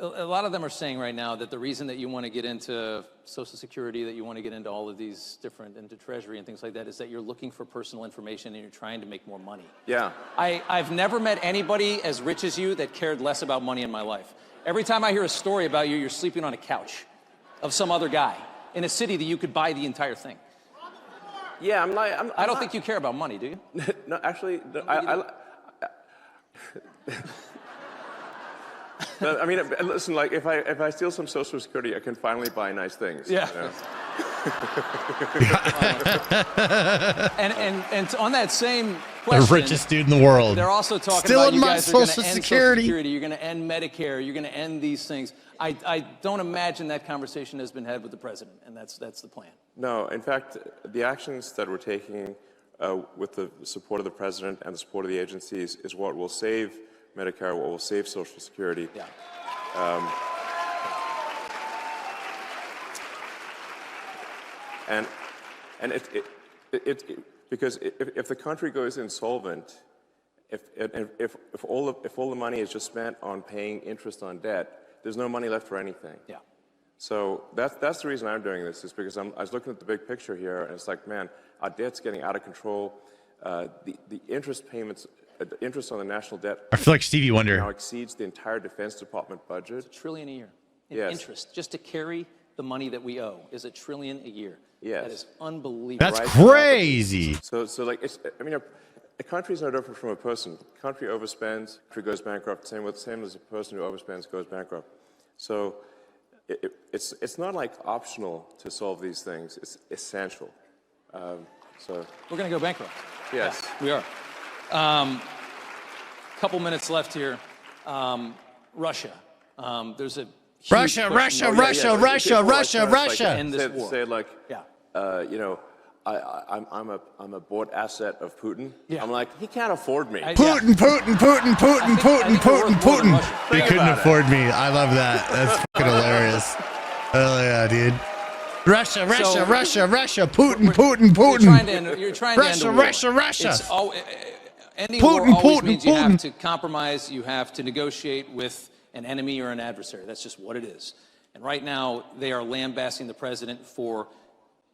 A lot of them are saying right now that the reason that you want to get into Social Security, that you want to get into all of these different, into Treasury and things like that, is that you're looking for personal information and you're trying to make more money. Yeah. I've never met anybody as rich as you that cared less about money in my life. Every time I hear a story about you, you're sleeping on a couch of some other guy in a city that you could buy the entire thing. Yeah, I don't think you care about money, do you? No, actually, I mean, listen, like if I steal some Social Security, I can finally buy nice things. Yeah. You know? And on that same The question, richest dude in the world. they're also talking Stealing about you my guys are going to Social end Security. Social Security, you're going to end Medicare, you're going to end these things. I don't imagine that conversation has been had with the president, and that's the plan. No, in fact, the actions that we're taking with the support of the president and the support of the agencies is what will save Medicare, what will save Social Security. Yeah. And because if the country goes insolvent, if all the money is just spent on paying interest on debt, there's no money left for anything. Yeah. So that's the reason I'm doing this, is because I was looking at the big picture here, and it's like, man, our debt's getting out of control. The interest payments, the interest on the national debt I feel like Stevie Wonder. now exceeds the entire Defense Department budget. $1 trillion a year in Yes. interest, just to carry the money that we owe is $1 trillion a year. Yes. That is unbelievable. That's Right. crazy. So like, I mean, a country is no different from a person. A country overspends, country goes bankrupt. Same as a person who overspends goes bankrupt. So it's not like optional to solve these things. It's essential. So We're going to go bankrupt. yes. We are. Couple minutes left here. Russia. There's a huge Russia, push Russia, from- Russia, It's Russia, more like Russia, trying to, like, Russia. End this war. Say like, Yeah. you know, I'm a bought asset of Putin. Yeah. I'm like, he can't afford me. Putin, Putin, Putin, Putin, I think we're Putin, worth more than Putin. Russia. He Think couldn't about it. afford me. I love that. That's fucking hilarious. Hell yeah, dude. Russia, Russia, Russia, Russia, Putin, Putin, Putin. You're trying to end Russia, a war. Russia, Russia. It's ending Putin, war always Putin, means you have Putin. to compromise, you have to negotiate with an enemy or an adversary. That's just what it is. And right now, they are lambasting the president for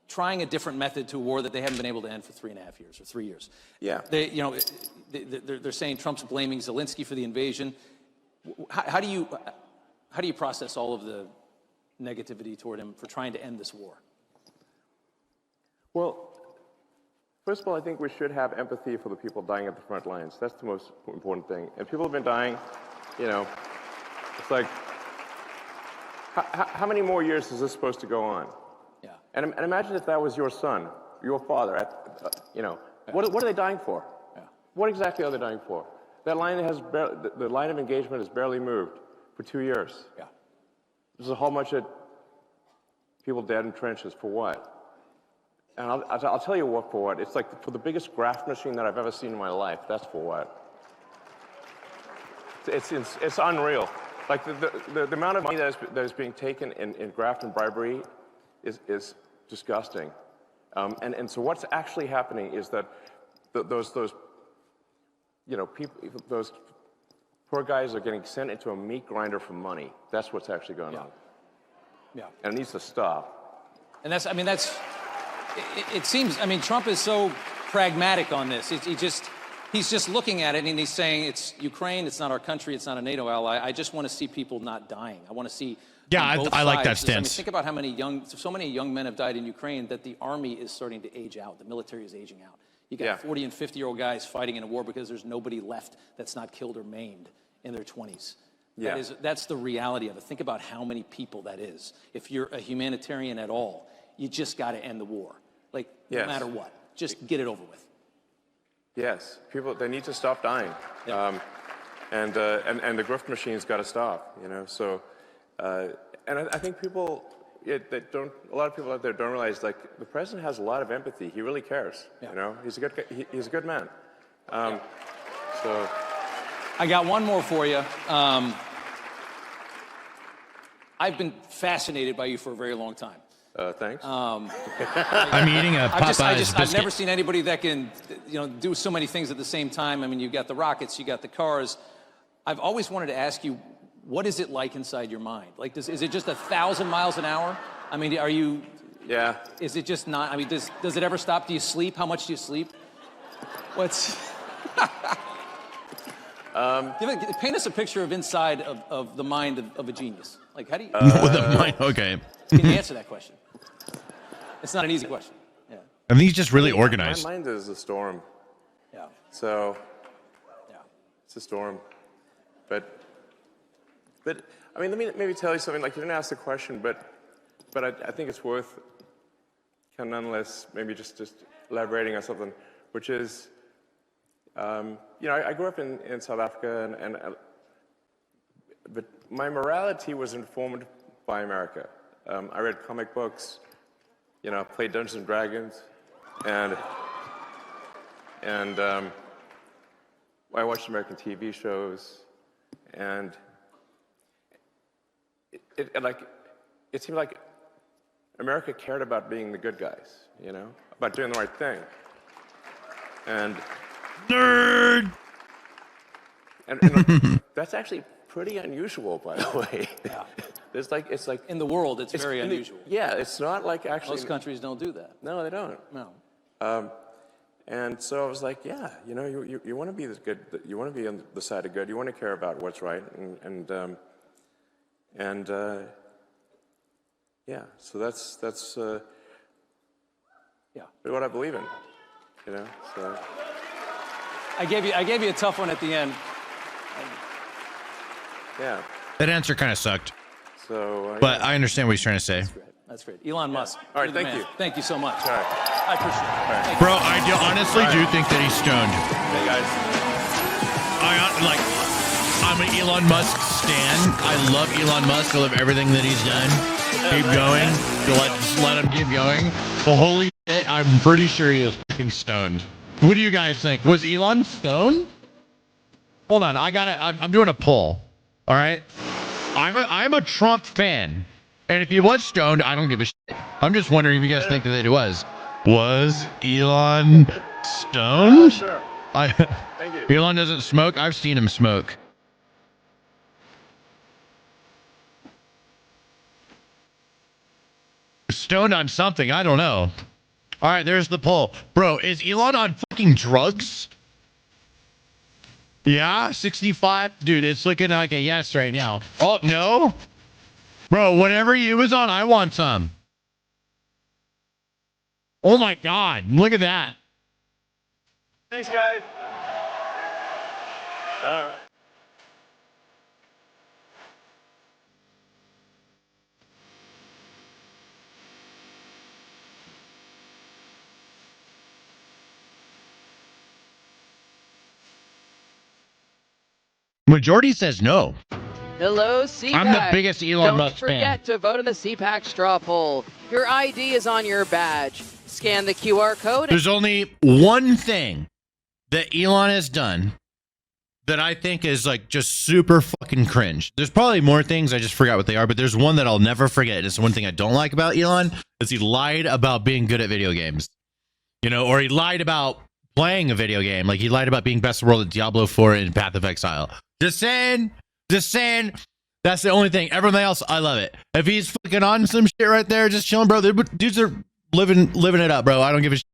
trying a different method to a war that they haven't been able to end for 3.5 years or 3 years. Yeah. They're saying Trump's blaming Zelensky for the invasion. How do you process all of the negativity toward him for trying to end this war? Well, first of all, I think we should have empathy for the people dying at the front lines. That's the most important thing. And people have been dying, you know, it's like, how many more years is this supposed to go on? Yeah. And imagine if that was your son, your father, you know, what are they dying for? Yeah. What exactly are they dying for? That line the line of engagement has barely moved for 2 years. Yeah. There's a whole bunch of people dead in trenches for what? And I'll tell you what for what. It's like for the biggest graft machine that I've ever seen in my life. That's for what? It's unreal. Like the amount of money that is being taken in graft and bribery is disgusting. And so what's actually happening is that those you know, those poor guys are getting sent into a meat grinder for money. That's what's actually going on. Yeah. And it needs to stop. And it seems, Trump is so pragmatic on this. He's just looking at it and he's saying, it's Ukraine, it's not our country, it's not a NATO ally. I just want to see people not dying. I want to see. Yeah, on both I like that sides. stance. Think about how so many young men have died in Ukraine that the army is starting to age out. The military is aging out. You got 40 and 50-year-old guys fighting in a war because there's nobody left that's not killed or maimed in their 20s. Yeah. That's the reality of it. Think about how many people that is. If you're a humanitarian at all, you just got to end the war. Like, no matter what. Just get it over with. Yes, people, they need to stop dying. Yeah. And the grift machine's got to stop, you know, so, and I think people, a lot of people out there don't realize, like, the president has a lot of empathy. He really cares, you know, he's a good man. So. I got one more for you. I've been fascinated by you for a very long time. Thanks. I'm eating a Popeye's I've never biscuit. seen anybody that can, do so many things at the same time. I mean, you've got the rockets, you got the cars. I've always wanted to ask you, what is it like inside your mind? Like, is it just 1,000 miles an hour? I mean, are you? Yeah. Is it just not? I mean, does it ever stop? Do you sleep? How much do you sleep? What's? Paint us a picture of inside of the mind of a genius. Like, how do you? Okay. Can you answer that question? It's not an easy question. Yeah. I think he's just really organized. My mind is a storm. Yeah. So. Yeah. It's a storm. But But I mean, let me maybe tell you something. Like, you didn't ask the question, but I think it's worth kind of nonetheless maybe just elaborating on something, which is, you know, I grew up in South Africa, but my morality was informed by America. I read comic books, you know, played Dungeons and Dragons, and I watched American TV shows, and it seemed like America cared about being the good guys, you know, about doing the right thing. And Nerd. And that's actually pretty unusual, by the way. Yeah. It's like In the world, it's very unusual. Yeah, it's not like actually. Most countries don't do that. No, they don't. No. And so I was like, yeah, you know, you want to be this good. You want to be on the side of good. You want to care about what's right, and yeah. So that's Yeah. what I believe in. You know, so. I gave you a tough one at the end. Yeah. That answer kind of sucked, So. but Yeah. I understand what he's trying to say. That's great. Elon Musk. All right, you're the thank man. you. Thank you so much. All right. I appreciate it. right. Thank you. Bro, I honestly do think that he's stoned. Hey guys. I'm an Elon Musk stan. I love Elon Musk. I love everything that he's done. Keep going. Just let him keep going. But holy shit, I'm pretty sure he is fucking stoned. What do you guys think? Was Elon stoned? Hold on, I'm doing a poll. All right, I'm a Trump fan, and if he was stoned, I don't give a shit. I'm just wondering if you guys think that he was. Was Elon stoned? Sure. Thank you. Elon doesn't smoke. I've seen him smoke. Stoned on something. I don't know. All right, there's the poll. Bro, is Elon on fucking drugs? Yeah, 65. Dude, it's looking like a yes right now. Oh, no? Bro, whatever he was on, I want some. Oh my God, look at that. Thanks, guys. All right. Majority says no. Hello, CPAC. I'm the biggest Elon Musk Don't forget to vote in the CPAC straw poll. Your ID is on your badge. Scan the QR code. There's only one thing that Elon has done that I think is like just super fucking cringe. There's probably more things, I just forgot what they are, but there's one that I'll never forget. It's one thing I don't like about Elon is he lied about being good at video games. You know, or he lied about playing a video game. Like he lied about being best in the world at Diablo 4 and Path of Exile. Just saying. That's the only thing. Everything else, I love it. If he's fucking on some shit right there, just chilling, bro. The dudes are living it up, bro. I don't give a shit.